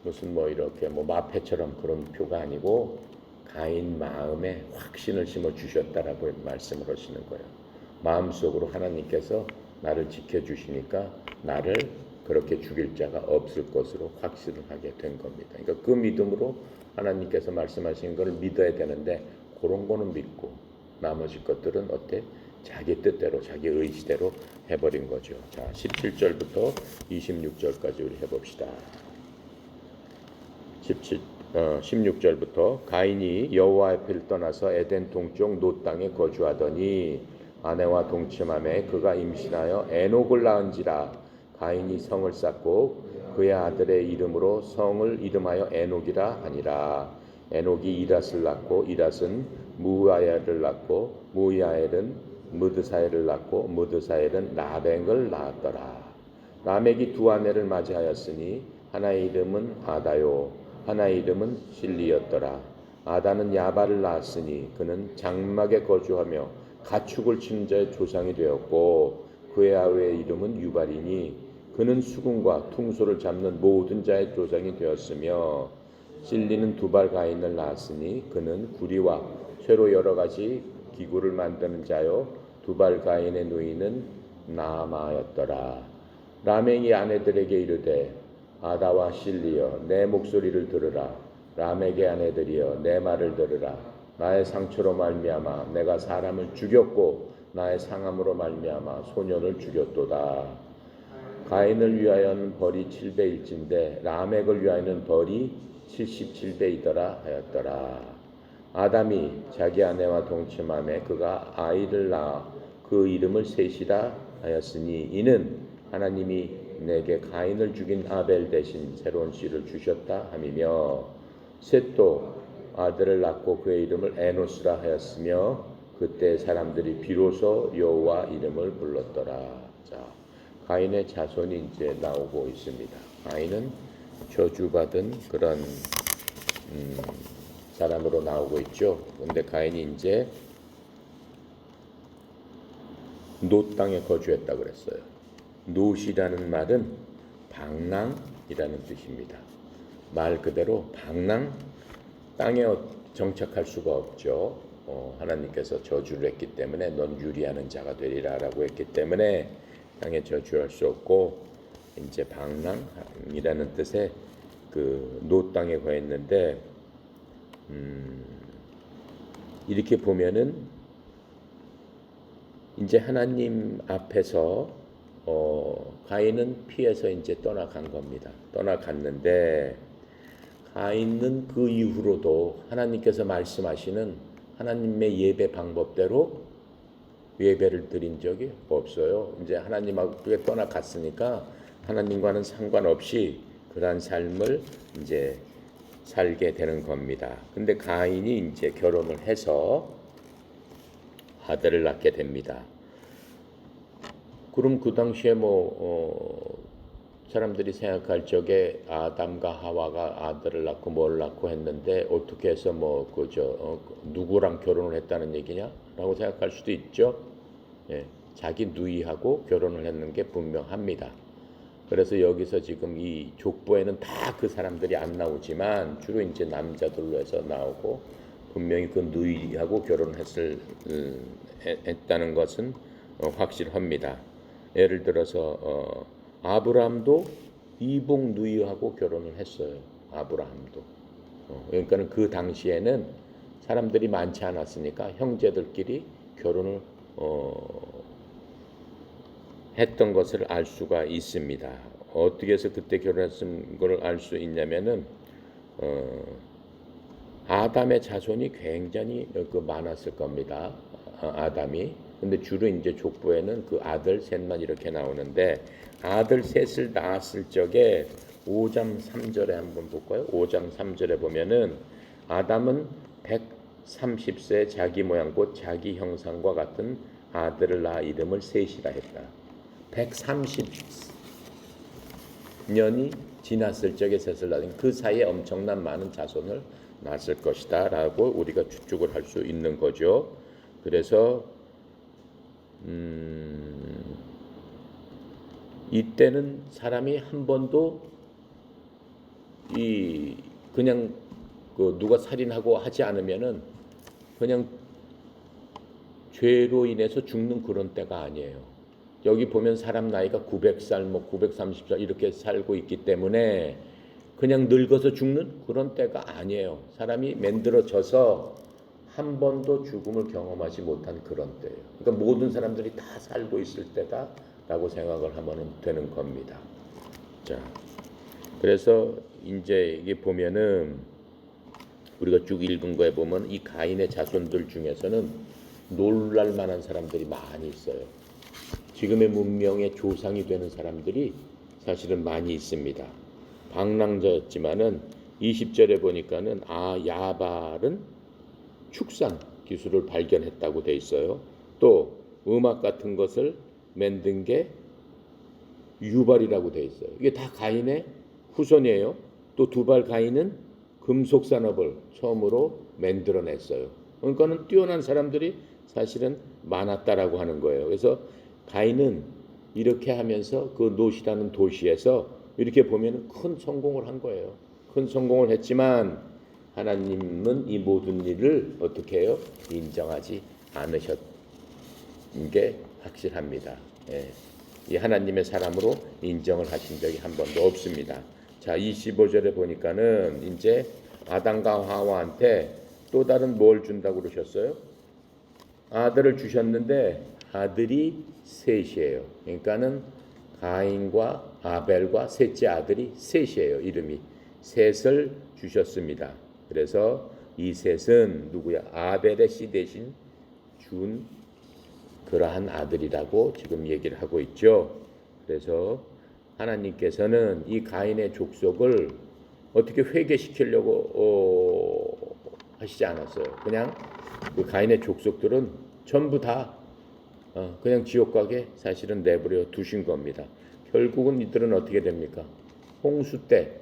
무슨 이렇게 마패처럼 그런 표가 아니고 가인 마음에 확신을 심어 주셨다라고 말씀을 하시는 거예요. 마음속으로 하나님께서 나를 지켜주시니까 나를 그렇게 죽일 자가 없을 것으로 확신을 하게 된 겁니다. 그러니까 그 믿음으로 하나님께서 말씀하시는 것을 믿어야 되는데 그런 거는 믿고 나머지 것들은 어때? 자기 뜻대로 자기 의지대로 해버린 거죠. 자, 17절부터 26절까지 우리 해봅시다. 16절부터 가인이 여호와 앞을 떠나서 에덴 동쪽 노 땅에 거주하더니 아내와 동침함에 그가 임신하여 에녹을 낳은지라. 가인이 성을 쌓고 그의 아들의 이름으로 성을 이름하여 에녹이라 하니라. 에녹이 이랏을 낳고 이랏은 무야엘을 낳고 무야엘은 무드사엘을 낳고 무드사엘은 라멕을 낳았더라. 라멕이 두 아내를 맞이하였으니 하나의 이름은 아다요 하나의 이름은 실리였더라. 아다는 야발을 낳았으니 그는 장막에 거주하며 가축을 치는 자의 조상이 되었고 그의 아우의 이름은 유발이니 그는 수군과 퉁소를 잡는 모든 자의 조상이 되었으며 실리는 두발 가인을 낳았으니 그는 구리와 쇠로 여러 가지 기구를 만드는 자요 두발 가인의 누이는 나아마였더라. 라멕이 아내들에게 이르되 아다와 실리여 내 목소리를 들으라. 라멕의 아내들이여 내 말을 들으라. 나의 상처로 말미암아 내가 사람을 죽였고 나의 상함으로 말미암아 소년을 죽였도다. 가인을 위하여는 벌이 7배일진데 라멕을 위하여는 벌이 77배이더라 하였더라. 아담이 자기 아내와 동침함에 그가 아이를 낳아 그 이름을 셋이라 하였으니 이는 하나님이 내게 가인을 죽인 아벨 대신 새로운 씨를 주셨다 함이며 셋도 아들을 낳고 그의 이름을 에노스라 하였으며 그때 사람들이 비로소 여호와 이름을 불렀더라. 자, 가인의 자손이 이제 나오고 있습니다. 가인은 저주받은 그런 사람으로 나오고 있죠. 근데 가인이 이제 놋 땅에 거주했다 그랬어요. 놋이라는 말은 방랑이라는 뜻입니다. 말 그대로 방랑, 땅에 정착할 수가 없죠. 하나님께서 저주를 했기 때문에 넌 유리하는 자가 되리라라고 했기 때문에 땅에 저주할 수 없고 이제 방랑이라는 뜻의 그 땅에 거했는데 이렇게 보면은 이제 하나님 앞에서 가인은 피해서 이제 떠나간 겁니다. 떠나갔는데 가인은 그 이후로도 하나님께서 말씀하시는 하나님의 예배 방법대로 예배를 드린 적이 없어요. 이제 하나님하고 떠나갔으니까 하나님과는 상관없이 그러한 삶을 이제 살게 되는 겁니다. 근데 가인이 이제 결혼을 해서 아들을 낳게 됩니다. 그럼 그 당시에 사람들이 생각할 적에 아담과 하와가 아들을 낳고 뭘 낳고 했는데 어떻게 해서 누구랑 결혼을 했다는 얘기냐라고 생각할 수도 있죠. 예, 자기 누이하고 결혼을 했는 게 분명합니다. 그래서 여기서 지금 이 족보에는 다 그 사람들이 안 나오지만 주로 이제 남자들로 해서 나오고 분명히 그 누이하고 했다는 것은 확실합니다. 예를 들어서 아브라함도 이복 누이하고 결혼을 했어요. 아브라함도. 그러니까는 그 당시에는 사람들이 많지 않았으니까 형제들끼리 결혼을 했던 것을 알 수가 있습니다. 어떻게 해서 그때 결혼했은 걸 알 수 있냐면은 아담의 자손이 굉장히 많았을 겁니다. 아담이. 근데 주로 이제 족보에는 그 아들 셋만 이렇게 나오는데 아들 셋을 낳았을 적에 5장 3절에 한번 볼까요? 5장 3절에 보면은 아담은 130세 자기 모양 곧 자기 형상과 같은 아들을 낳아 이름을 셋이라 했다. 130년이 지났을 적에 셋을 낳은 그 사이에 엄청난 많은 자손을 낳았을 것이다 라고 우리가 추측을 할 수 있는 거죠. 그래서 이때는 사람이 한 번도 그냥 누가 살인하고 하지 않으면은 그냥 죄로 인해서 죽는 그런 때가 아니에요. 여기 보면 사람 나이가 900살, 930살 이렇게 살고 있기 때문에 그냥 늙어서 죽는 그런 때가 아니에요. 사람이 만들어져서 한 번도 죽음을 경험하지 못한 그런 때예요. 그러니까 모든 사람들이 다 살고 있을 때다라고 생각을 하면 되는 겁니다. 자, 그래서 이제 이게 보면은 우리가 쭉 읽은 거에 보면 이 가인의 자손들 중에서는 놀랄 만한 사람들이 많이 있어요. 지금의 문명의 조상이 되는 사람들이 사실은 많이 있습니다. 방랑자였지만은 20절에 보니까는 야발은 축산 기술을 발견했다고 돼 있어요. 또 음악 같은 것을 만든 게 유발이라고 돼 있어요. 이게 다 가인의 후손이에요. 또 두발 가인은 금속 산업을 처음으로 만들어냈어요. 그러니까는 뛰어난 사람들이 사실은 많았다라고 하는 거예요. 그래서 가인은 이렇게 하면서 그 놋이라는 도시에서 이렇게 보면 큰 성공을 한 거예요. 큰 성공을 했지만 하나님은 이 모든 일을 어떻게 해요? 인정하지 않으셨던 게 확실합니다. 예. 이 하나님의 사람으로 인정을 하신 적이 한 번도 없습니다. 자, 25절에 보니까는 이제 아담과 하와한테 또 다른 뭘 준다고 그러셨어요? 아들을 주셨는데 아들이 셋이에요. 그러니까는 가인과 아벨과 셋째 아들이 셋이에요. 이름이 셋을 주셨습니다. 그래서 이 셋은 누구야? 아벨의 씨 대신 준 그러한 아들이라고 지금 얘기를 하고 있죠. 그래서 하나님께서는 이 가인의 족속을 어떻게 회개시키려고 하시지 않았어요. 그냥 그 가인의 족속들은 전부 다 그냥 지옥 가게 사실은 내버려 두신 겁니다. 결국은 이들은 어떻게 됩니까? 홍수 때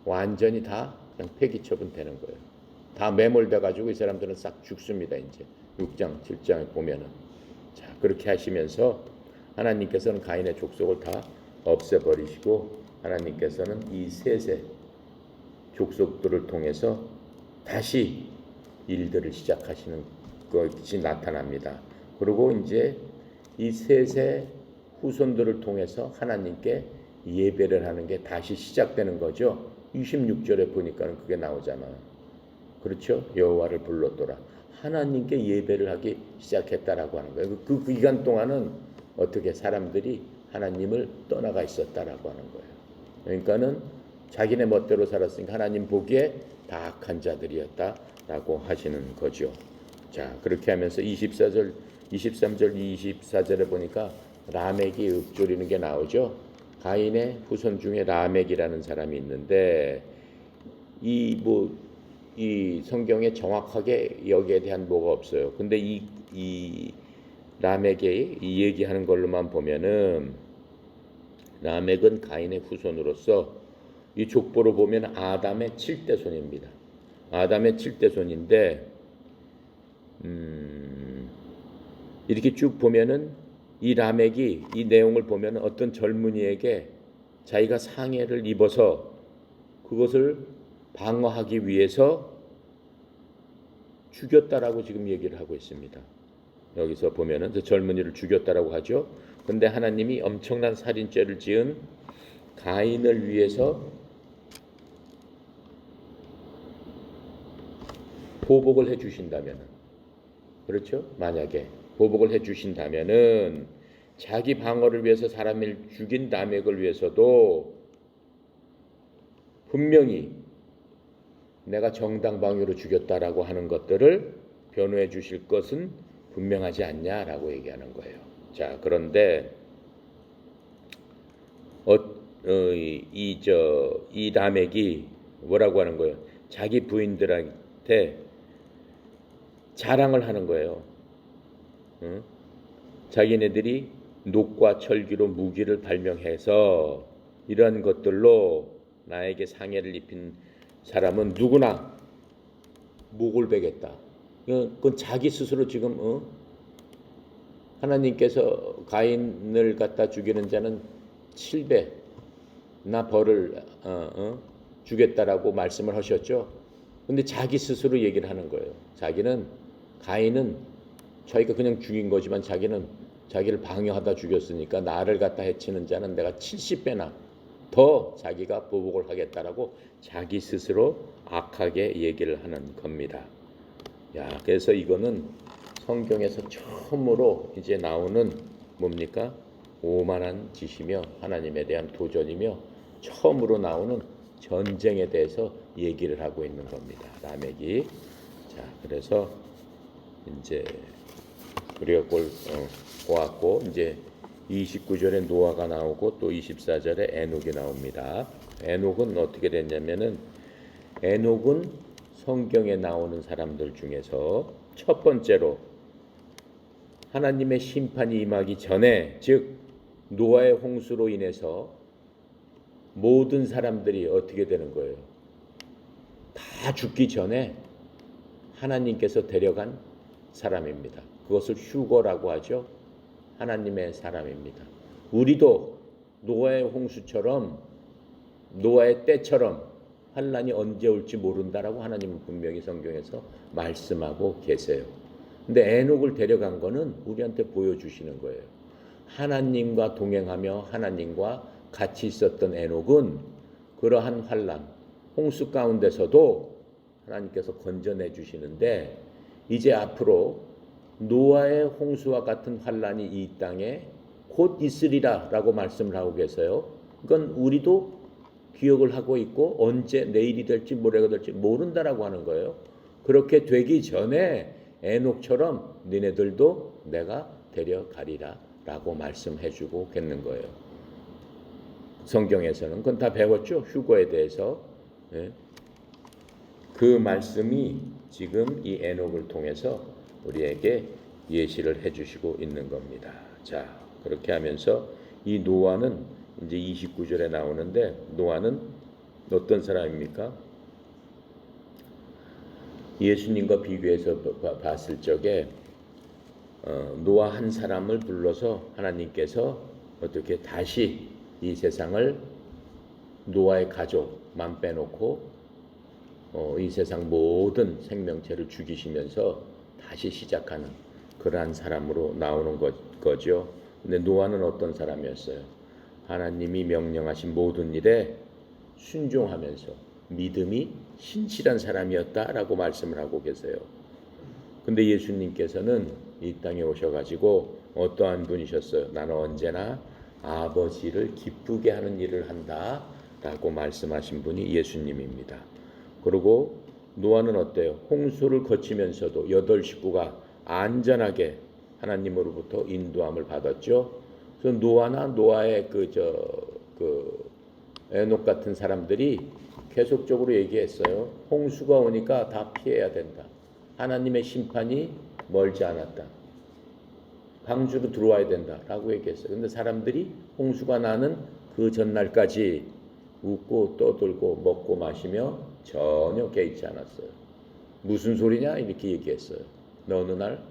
완전히 다 그냥 폐기 처분되는 거예요. 다 매몰돼 가지고 이 사람들은 싹 죽습니다. 이제 6장 7장에 보면은. 자, 그렇게 하시면서 하나님께서는 가인의 족속을 다 없애버리시고 하나님께서는 이 셋의 족속들을 통해서 다시 일들을 시작하시는 것이 나타납니다. 그리고 이제 이 셋의 후손들을 통해서 하나님께 예배를 하는 게 다시 시작되는 거죠. 26절에 보니까 그게 나오잖아. 그렇죠? 여호와를 불렀더라. 하나님께 예배를 하기 시작했다라고 하는 거예요. 그 기간 동안은 어떻게 사람들이 하나님을 떠나가 있었다라고 하는 거예요. 그러니까는 자기네 멋대로 살았으니까 하나님 보기에 다 악한 자들이었다라고 하시는 거죠. 자, 그렇게 하면서 23절, 24절에 보니까 라멕이 읊조리는 게 나오죠. 가인의 후손 중에 라멕이라는 사람이 있는데 이 성경에 정확하게 여기에 대한 뭐가 없어요. 근데 이 라멕이 이 얘기하는 걸로만 보면은 라멕은 가인의 후손으로서 이 족보로 보면 아담의 7대 손입니다. 아담의 7대 손인데 이렇게 쭉 보면은 이 라멕이 이 내용을 보면 어떤 젊은이에게 자기가 상해를 입어서 그것을 방어하기 위해서 죽였다라고 지금 얘기를 하고 있습니다. 여기서 보면은 그 젊은이를 죽였다라고 하죠. 근데 하나님이 엄청난 살인죄를 지은 가인을 위해서 보복을 해 주신다면, 그렇죠? 만약에 보복을 해 주신다면은 자기 방어를 위해서 사람을 죽인 라멕을 위해서도 분명히 내가 정당방위로 죽였다라고 하는 것들을 변호해 주실 것은 분명하지 않냐라고 얘기하는 거예요. 자, 그런데 이 라멕이 뭐라고 하는 거예요? 자기 부인들한테 자랑을 하는 거예요. 응? 자기네들이 녹과 철기로 무기를 발명해서 이러한 것들로 나에게 상해를 입힌 사람은 누구나 목을 베겠다. 그건 자기 스스로 지금 하나님께서 가인을 갖다 죽이는 자는 7배 나 벌을 주겠다라고 말씀을 하셨죠. 근데 자기 스스로 얘기를 하는 거예요. 가인은 자기가 그냥 죽인 거지만 자기는 자기를 방해하다 죽였으니까 나를 갖다 해치는 자는 내가 70배나 더 자기가 보복을 하겠다라고 자기 스스로 악하게 얘기를 하는 겁니다. 야, 그래서 이거는 성경에서 처음으로 이제 나오는 뭡니까? 오만한 짓이며 하나님에 대한 도전이며 처음으로 나오는 전쟁에 대해서 얘기를 하고 있는 겁니다. 라멕이. 자, 그래서 이제 우리가 그걸 보았고 이제 29절에 노아가 나오고 또 24절에 에녹이 나옵니다. 에녹은 어떻게 됐냐면은 에녹은 성경에 나오는 사람들 중에서 첫 번째로 하나님의 심판이 임하기 전에, 즉 노아의 홍수로 인해서 모든 사람들이 어떻게 되는 거예요? 다 죽기 전에 하나님께서 데려간 사람입니다. 그것을 휴거라고 하죠. 하나님의 사람입니다. 우리도 노아의 홍수처럼 노아의 때처럼 환란이 언제 올지 모른다라고 하나님은 분명히 성경에서 말씀하고 계세요. 근데 에녹을 데려간 거는 우리한테 보여주시는 거예요. 하나님과 동행하며 하나님과 같이 있었던 에녹은 그러한 환란, 홍수 가운데서도 하나님께서 건져내 주시는데 이제 앞으로 노아의 홍수와 같은 환란이 이 땅에 곧 있으리라 라고 말씀을 하고 계세요. 그건 우리도 기억을 하고 있고 언제 내일이 될지 모레가 될지 모른다라고 하는 거예요. 그렇게 되기 전에 에녹처럼 너네들도 내가 데려가리라 라고 말씀해 주고 있는 거예요. 성경에서는 그건 다 배웠죠. 휴거에 대해서. 그 말씀이 지금 이 에녹을 통해서 우리에게 예시를 해주시고 있는 겁니다. 자, 그렇게 하면서 이 노아는 이제 29절에 나오는데 노아는 어떤 사람입니까? 예수님과 비교해서 봤을 적에 노아 한 사람을 불러서 하나님께서 어떻게 다시 이 세상을 노아의 가족만 빼놓고 이 세상 모든 생명체를 죽이시면서 다시 시작하는 그러한 사람으로 나오는 거죠. 근데 노아는 어떤 사람이었어요? 하나님이 명령하신 모든 일에 순종하면서 믿음이 신실한 사람이었다라고 말씀을 하고 계세요. 근데 예수님께서는 이 땅에 오셔가지고 어떠한 분이셨어요? 나는 언제나 아버지를 기쁘게 하는 일을 한다라고 말씀하신 분이 예수님입니다. 그리고 노아는 어때요? 홍수를 거치면서도 8 식구가 안전하게 하나님으로부터 인도함을 받았죠. 그래서 노아나 노아의 에녹 같은 사람들이 계속적으로 얘기했어요. 홍수가 오니까 다 피해야 된다. 하나님의 심판이 멀지 않았다. 방주로 들어와야 된다라고 얘기했어요. 근데 사람들이 홍수가 나는 그 전날까지 웃고 떠들고 먹고 마시며 전혀 개의치 않았어요. 무슨 소리냐 이렇게 얘기했어요. 어느 날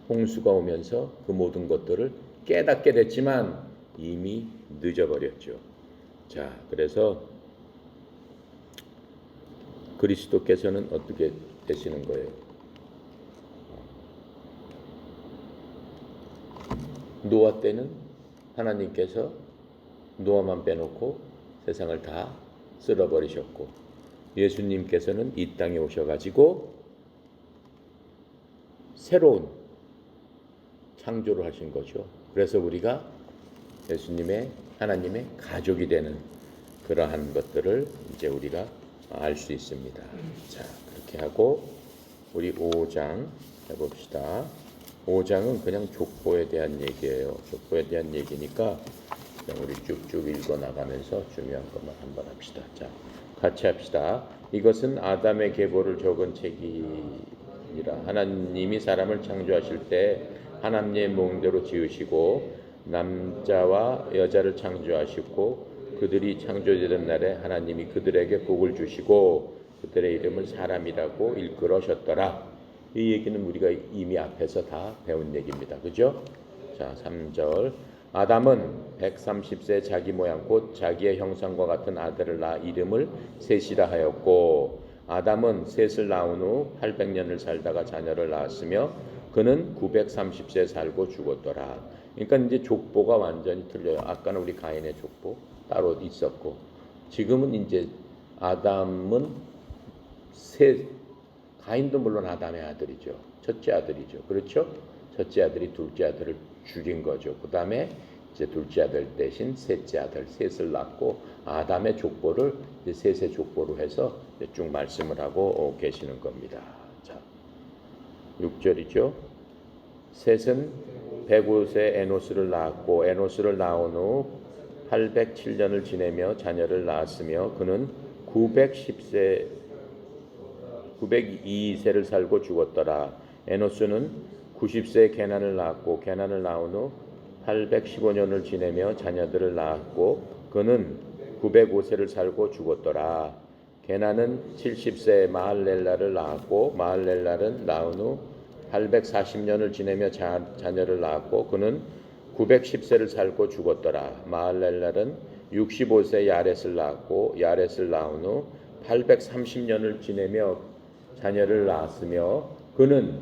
홍수가 오면서 그 모든 것들을 깨닫게 됐지만 이미 늦어버렸죠. 자, 그래서 그리스도께서는 어떻게 되시는 거예요? 노아 때는 하나님께서 노아만 빼놓고 세상을 다 쓸어버리셨고 예수님께서는 이 땅에 오셔가지고 새로운 창조를 하신 거죠. 그래서 우리가 예수님의 하나님의 가족이 되는 그러한 것들을 이제 우리가 알 수 있습니다. 자, 그렇게 하고 우리 5장 해봅시다. 5장은 그냥 족보에 대한 얘기예요. 족보에 대한 얘기니까 그냥 우리 쭉쭉 읽어 나가면서 중요한 것만 한번 합시다. 자, 같이 합시다. 이것은 아담의 계보를 적은 책이니라. 하나님이 사람을 창조하실 때 하나님의 모형대로 지으시고 남자와 여자를 창조하시고 그들이 창조되던 날에 하나님이 그들에게 복을 주시고 그들의 이름을 사람이라고 일컬으셨더라. 이 얘기는 우리가 이미 앞에서 다 배운 얘기입니다. 그죠? 자, 3절. 아담은 130세 자기 모양 곧 자기의 형상과 같은 아들을 낳아 이름을 셋이라 하였고 아담은 셋을 낳은 후 800년을 살다가 자녀를 낳았으며 그는 930세 살고 죽었더라. 그러니까 이제 족보가 완전히 틀려요. 아까는 우리 가인의 족보 따로 있었고 지금은 이제 아담은 가인도 물론 아담의 아들이죠. 첫째 아들이죠. 그렇죠? 첫째 아들이 둘째 아들을 죽인 거죠. 그 다음에 이제 둘째 아들 대신 셋째 아들 셋을 낳고 아담의 족보를 이제 셋의 족보로 해서 쭉 말씀을 하고 계시는 겁니다. 자, 6절이죠. 셋은 105세 에노스를 낳았고 에노스를 낳은 후 807년을 지내며 자녀를 낳았으며 그는 902세를 살고 죽었더라. 에노스는 90세에 게난을 낳았고 게난을 낳은 후 815년을 지내며 자녀들을 낳았고 그는 905세를 살고 죽었더라. 게난은 70세에 마할렐라를 낳았고 마할렐라는 낳은 후 840년을 지내며 자녀를 낳았고 그는 910세를 살고 죽었더라. 마할렐라는 65세 야렛을 낳았고 야렛을 낳은 후 830년을 지내며 자녀를 낳았으며 그는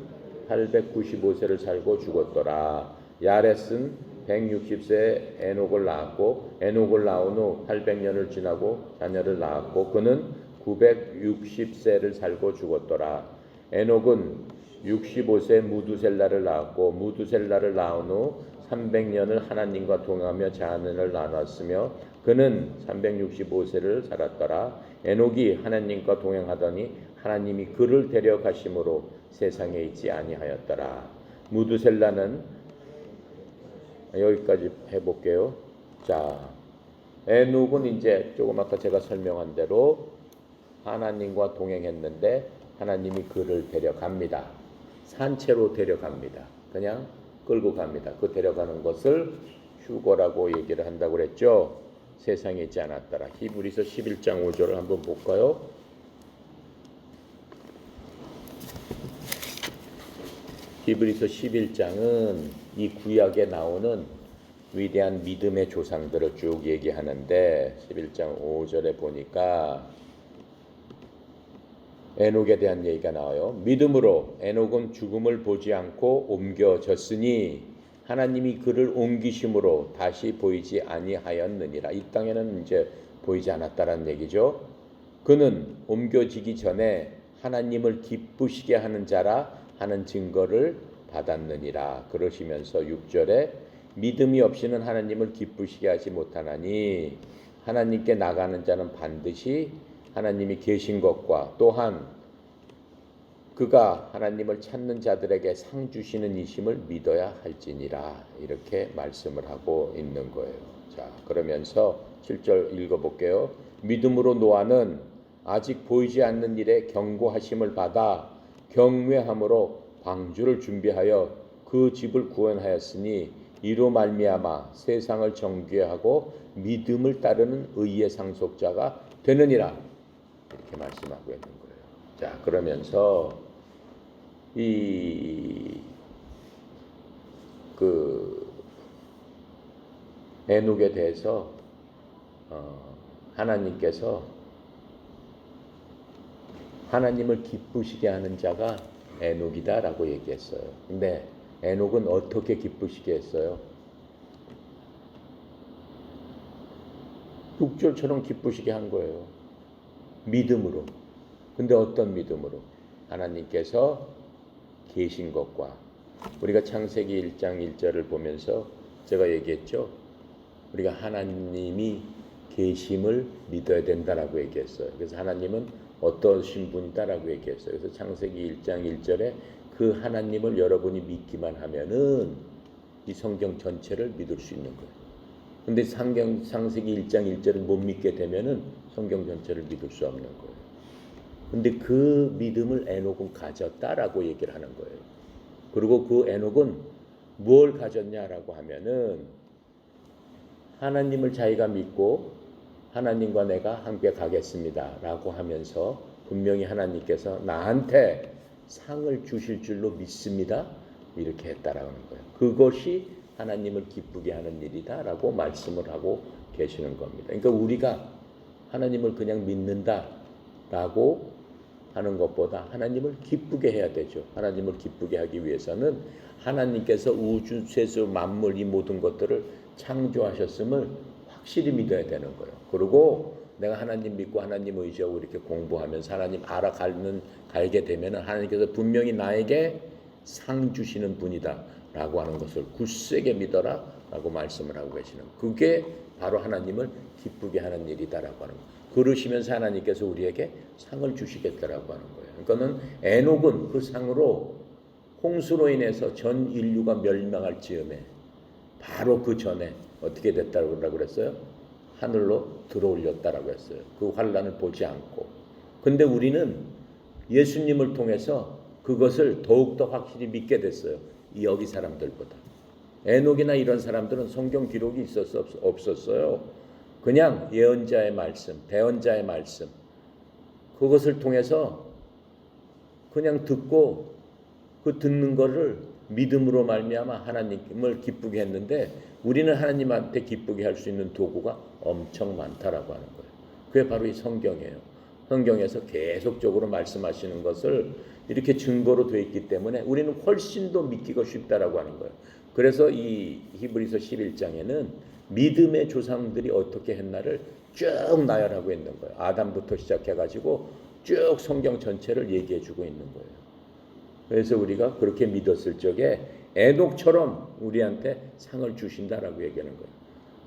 895세를 살고 죽었더라. 야렛은 160세에 에녹을 낳았고 에녹을 낳은 후 800년을 지나고 자녀를 낳았고 그는 960세를 살고 죽었더라. 에녹은 65세 무두셀라를 낳았고 무두셀라를 낳은 후 300년을 하나님과 동행하며 자녀를 낳았으며 그는 365세를 살았더라. 에녹이 하나님과 동행하더니 하나님이 그를 데려가심으로 세상에 있지 아니하였더라. 무두셀라는 여기까지 해볼게요. 자, 에녹은 이제 조금 아까 제가 설명한 대로 하나님과 동행했는데 하나님이 그를 데려갑니다. 산채로 데려갑니다. 그냥 끌고 갑니다. 그 데려가는 것을 휴거라고 얘기를 한다고 그랬죠. 세상에 있지 않았더라. 히브리서 11장 5절을 한번 볼까요? 히브리서 11장은 이 구약에 나오는 위대한 믿음의 조상들을 쭉 얘기하는데 11장 5절에 보니까 에녹에 대한 얘기가 나와요. 믿음으로 에녹은 죽음을 보지 않고 옮겨졌으니 하나님이 그를 옮기심으로 다시 보이지 아니하였느니라. 이 땅에는 이제 보이지 않았다라는 얘기죠. 그는 옮겨지기 전에 하나님을 기쁘시게 하는 자라 하는 증거를 받았느니라. 그러시면서 6절에 믿음이 없이는 하나님을 기쁘시게 하지 못하나니 하나님께 나가는 자는 반드시 하나님이 계신 것과 또한 그가 하나님을 찾는 자들에게 상 주시는 이심을 믿어야 할지니라. 이렇게 말씀을 하고 있는 거예요. 자, 그러면서 7절 읽어볼게요. 믿음으로 노아는 아직 보이지 않는 일에 경고하심을 받아 경외함으로 방주를 준비하여 그 집을 구원하였으니 이로 말미암아 세상을 정죄하고 믿음을 따르는 의의 상속자가 되느니라. 이렇게 말씀하고 있는 거예요. 자, 그러면서 에녹에 대해서 하나님께서 하나님을 기쁘시게 하는 자가 에녹이다라고 얘기했어요. 근데 에녹은 어떻게 기쁘시게 했어요? 북절처럼 기쁘시게 한 거예요. 믿음으로. 근데 어떤 믿음으로? 하나님께서 계신 것과 우리가 창세기 1장 1절을 보면서 제가 얘기했죠. 우리가 하나님이 계심을 믿어야 된다라고 얘기했어요. 그래서 하나님은 어떠신 분이다라고 얘기했어요. 그래서 창세기 1장 1절에 그 하나님을 여러분이 믿기만 하면은 이 성경 전체를 믿을 수 있는 거예요. 근데 창세기 1장 1절을 못 믿게 되면은 성경 전체를 믿을 수 없는 거예요. 근데 그 믿음을 에녹은 가졌다라고 얘기를 하는 거예요. 그리고 그 에녹은 뭘 가졌냐라고 하면은 하나님을 자기가 믿고 하나님과 내가 함께 가겠습니다라고 하면서 분명히 하나님께서 나한테 상을 주실 줄로 믿습니다. 이렇게 했다라는 거예요. 그것이 하나님을 기쁘게 하는 일이다라고 말씀을 하고 계시는 겁니다. 그러니까 우리가 하나님을 그냥 믿는다라고 하는 것보다 하나님을 기쁘게 해야 되죠. 하나님을 기쁘게 하기 위해서는 하나님께서 우주, 세수, 만물 이 모든 것들을 창조하셨음을 확실히 믿어야 되는 거예요. 그리고 내가 하나님 믿고 하나님 의지하고 이렇게 공부하면서 하나님 알게 되면 하나님께서 분명히 나에게 상 주시는 분이다 라고 하는 것을 굳세게 믿어라 라고 말씀을 하고 계시는 거예요. 그게 바로 하나님을 기쁘게 하는 일이다라고 하는 거예요. 그러시면서 하나님께서 우리에게 상을 주시겠다라고 하는 거예요. 그러니까는 에녹은 그 상으로 홍수로 인해서 전 인류가 멸망할 즈음에 바로 그 전에 어떻게 됐다고 그랬어요? 하늘로 들어올렸다라고 했어요. 그 환란을 보지 않고. 근데 우리는 예수님을 통해서 그것을 더욱더 확실히 믿게 됐어요. 여기 사람들보다. 에녹이나 이런 사람들은 성경 기록이 없었어요. 그냥 예언자의 말씀, 대언자의 말씀, 그것을 통해서 그냥 듣고 그 듣는 거를 믿음으로 말미암아 하나님을 기쁘게 했는데 우리는 하나님한테 기쁘게 할 수 있는 도구가 엄청 많다라고 하는 거예요. 그게 바로 이 성경이에요. 성경에서 계속적으로 말씀하시는 것을 이렇게 증거로 되어 있기 때문에 우리는 훨씬 더 믿기가 쉽다라고 하는 거예요. 그래서 이 히브리서 11장에는 믿음의 조상들이 어떻게 했나를 쭉 나열하고 있는 거예요. 아담부터 시작해가지고 쭉 성경 전체를 얘기해주고 있는 거예요. 그래서 우리가 그렇게 믿었을 적에 에녹처럼 우리한테 상을 주신다라고 얘기하는 거예요.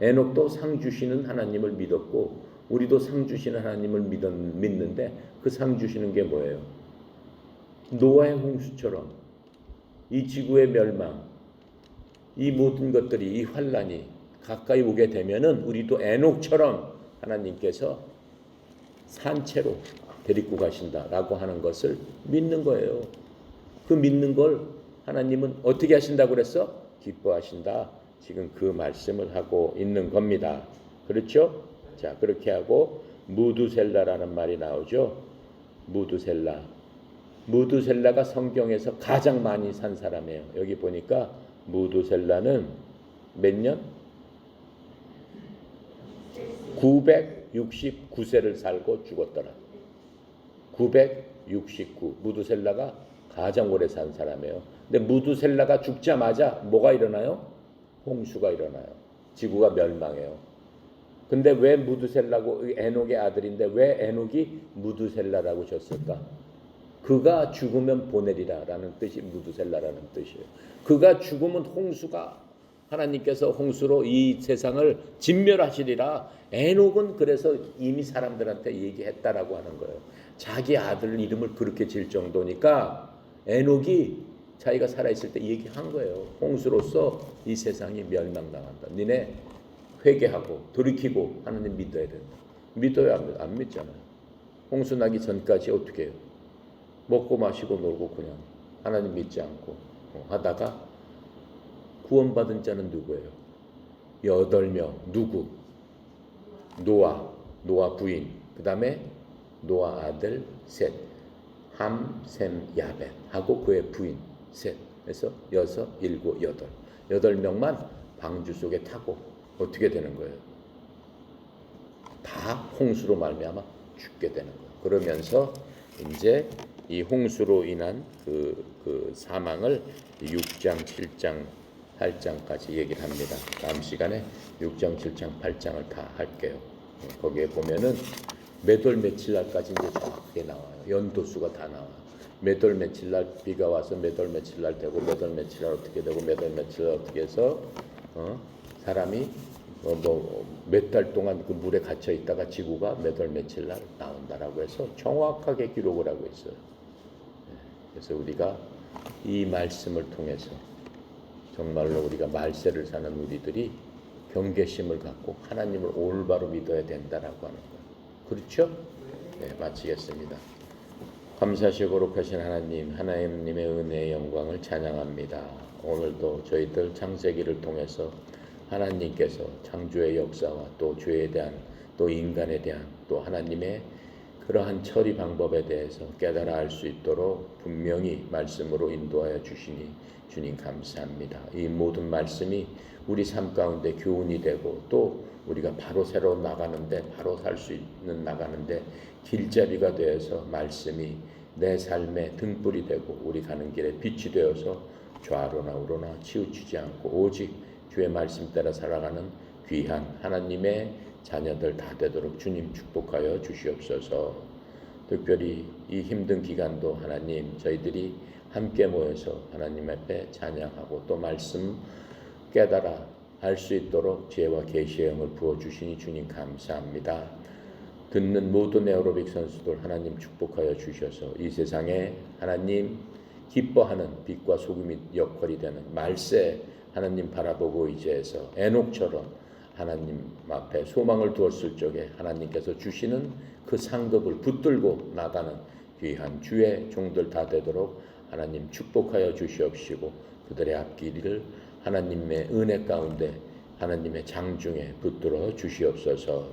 에녹도 상 주시는 하나님을 믿었고 우리도 상 주시는 하나님을 믿는데 그 상 주시는 게 뭐예요? 노아의 홍수처럼 이 지구의 멸망, 이 모든 것들이 이 환란이 가까이 오게 되면은 우리도 에녹처럼 하나님께서 산채로 데리고 가신다라고 하는 것을 믿는 거예요. 그 믿는 걸 하나님은 어떻게 하신다고 그랬어? 기뻐하신다. 지금 그 말씀을 하고 있는 겁니다. 그렇죠? 자, 그렇게 하고 무두셀라라는 말이 나오죠. 무두셀라. 무두셀라가 성경에서 가장 많이 산 사람이에요. 여기 보니까 무두셀라는 몇 년? 969세를 살고 죽었더라. 969. 무두셀라가 가장 오래 산 사람이에요. 근데 무두셀라가 죽자마자 뭐가 일어나요? 홍수가 일어나요. 지구가 멸망해요. 근데 왜 무두셀라고, 에녹의 아들인데 왜 에녹이 무두셀라라고 졌을까? 그가 죽으면 보내리라 라는 뜻이 무두셀라라는 뜻이에요. 그가 죽으면 홍수가, 하나님께서 홍수로 이 세상을 진멸하시리라. 에녹은 그래서 이미 사람들한테 얘기했다라고 하는 거예요. 자기 아들 이름을 그렇게 질 정도니까 에녹이 자기가 살아있을 때 얘기한 거예요. 홍수로서 이 세상이 멸망당한다. 니네 회개하고 돌이키고 하나님 믿어야 된다. 믿어야 안 믿잖아요. 홍수 나기 전까지 어떻게 해요? 먹고 마시고 놀고 그냥 하나님 믿지 않고 하다가 구원받은 자는 누구예요? 8명. 누구? 노아 부인, 그 다음에 노아 아들 셋, 함, 셈, 야벳 하고 그의 부인 셋, 그래서 6, 7, 8명만 방주 속에 타고 어떻게 되는 거예요? 다 홍수로 말미암아 죽게 되는 거예요. 그러면서 이제 이 홍수로 인한 그 사망을 6장, 7장, 8장까지 얘기를 합니다. 다음 시간에 6장, 7장, 8장을 다 할게요. 거기에 보면은 몇 월 며칠 날까지 이제 정확하게 나와요. 연도수가 다 나와요. 몇 월 며칠 날 비가 와서 몇 월 며칠 날 되고 몇 월 며칠 날 어떻게 되고 몇 월 며칠 날 어떻게 해서 사람이 몇 달 동안 그 물에 갇혀 있다가 지구가 몇 월 며칠 날 나온다라고 해서 정확하게 기록을 하고 있어요. 그래서 우리가 이 말씀을 통해서 정말로 우리가 말세를 사는 우리들이 경계심을 갖고 하나님을 올바로 믿어야 된다라고 하는 거예요. 그렇죠? 네, 마치겠습니다. 감사하시고 거룩하신 하나님, 하나님의 은혜의 영광을 찬양합니다. 오늘도 저희들 창세기를 통해서 하나님께서 창조의 역사와 또 죄에 대한 또 인간에 대한 또 하나님의 그러한 처리 방법에 대해서 깨달아 알 수 있도록 분명히 말씀으로 인도하여 주시니 주님 감사합니다. 이 모든 말씀이 우리 삶 가운데 교훈이 되고 또 우리가 바로 새로 나가는데 바로 살 수 있는 나가는데 길잡이가 되어서 말씀이 내 삶의 등불이 되고 우리 가는 길에 빛이 되어서 좌로나 우로나 치우치지 않고 오직 주의 말씀 따라 살아가는 귀한 하나님의 자녀들 다 되도록 주님 축복하여 주시옵소서. 특별히 이 힘든 기간도 하나님 저희들이 함께 모여서 하나님 앞에 찬양하고 또 말씀 깨달아 알 수 있도록 지혜와 계시의 영을 부어주시니 주님 감사합니다. 듣는 모든 에어로빅 선수들 하나님 축복하여 주셔서 이 세상에 하나님 기뻐하는 빛과 소금이 역할이 되는 말세 하나님 바라보고 의지해서 에녹처럼 하나님 앞에 소망을 두었을 적에 하나님께서 주시는 그 상급을 붙들고 나가는 귀한 주의 종들 다 되도록 하나님 축복하여 주시옵시고 그들의 앞길을 하나님의 은혜 가운데 하나님의 장중에 붙들어 주시옵소서.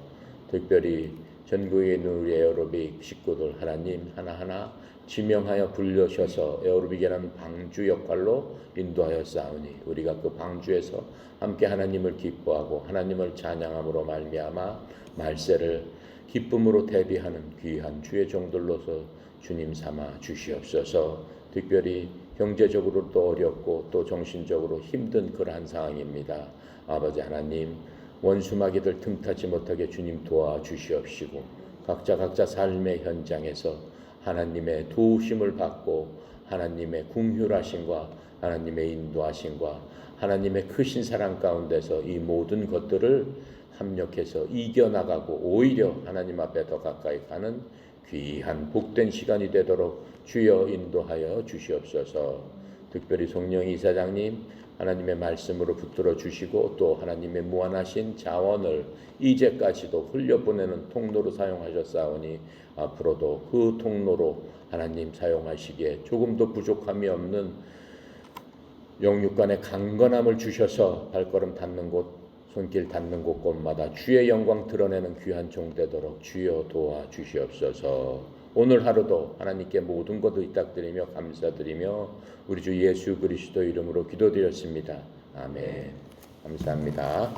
특별히 전국에 있는 우리 에어로빅 식구들 하나님 하나하나 지명하여 불러셔서 에어로빅이라는 방주 역할로 인도하여 싸우니 우리가 그 방주에서 함께 하나님을 기뻐하고 하나님을 찬양함으로 말미암아 말세를 기쁨으로 대비하는 귀한 주의 종들로서 주님 삼아 주시옵소서. 특별히 경제적으로도 어렵고 또 정신적으로 힘든 그러한 상황입니다. 아버지 하나님 원수마귀들 틈타지 못하게 주님 도와주시옵시고 각자 삶의 현장에서 하나님의 도우심을 받고 하나님의 긍휼하심과 하나님의 인도하심과 하나님의 크신 사랑 가운데서 이 모든 것들을 합력해서 이겨나가고 오히려 하나님 앞에 더 가까이 가는 귀한 복된 시간이 되도록 주여 인도하여 주시옵소서. 특별히 송영희 이사장님 하나님의 말씀으로 붙들어 주시고 또 하나님의 무한하신 자원을 이제까지도 흘려보내는 통로로 사용하셨사오니 앞으로도 그 통로로 하나님 사용하시기에 조금도 부족함이 없는 영육간의 강건함을 주셔서 발걸음 닿는 곳 손길 닿는 곳곳마다 주의 영광 드러내는 귀한 종 되도록 주여 도와 주시옵소서. 오늘 하루도 하나님께 모든 것을 의탁드리며 감사드리며 우리 주 예수 그리스도 이름으로 기도드렸습니다. 아멘. 감사합니다.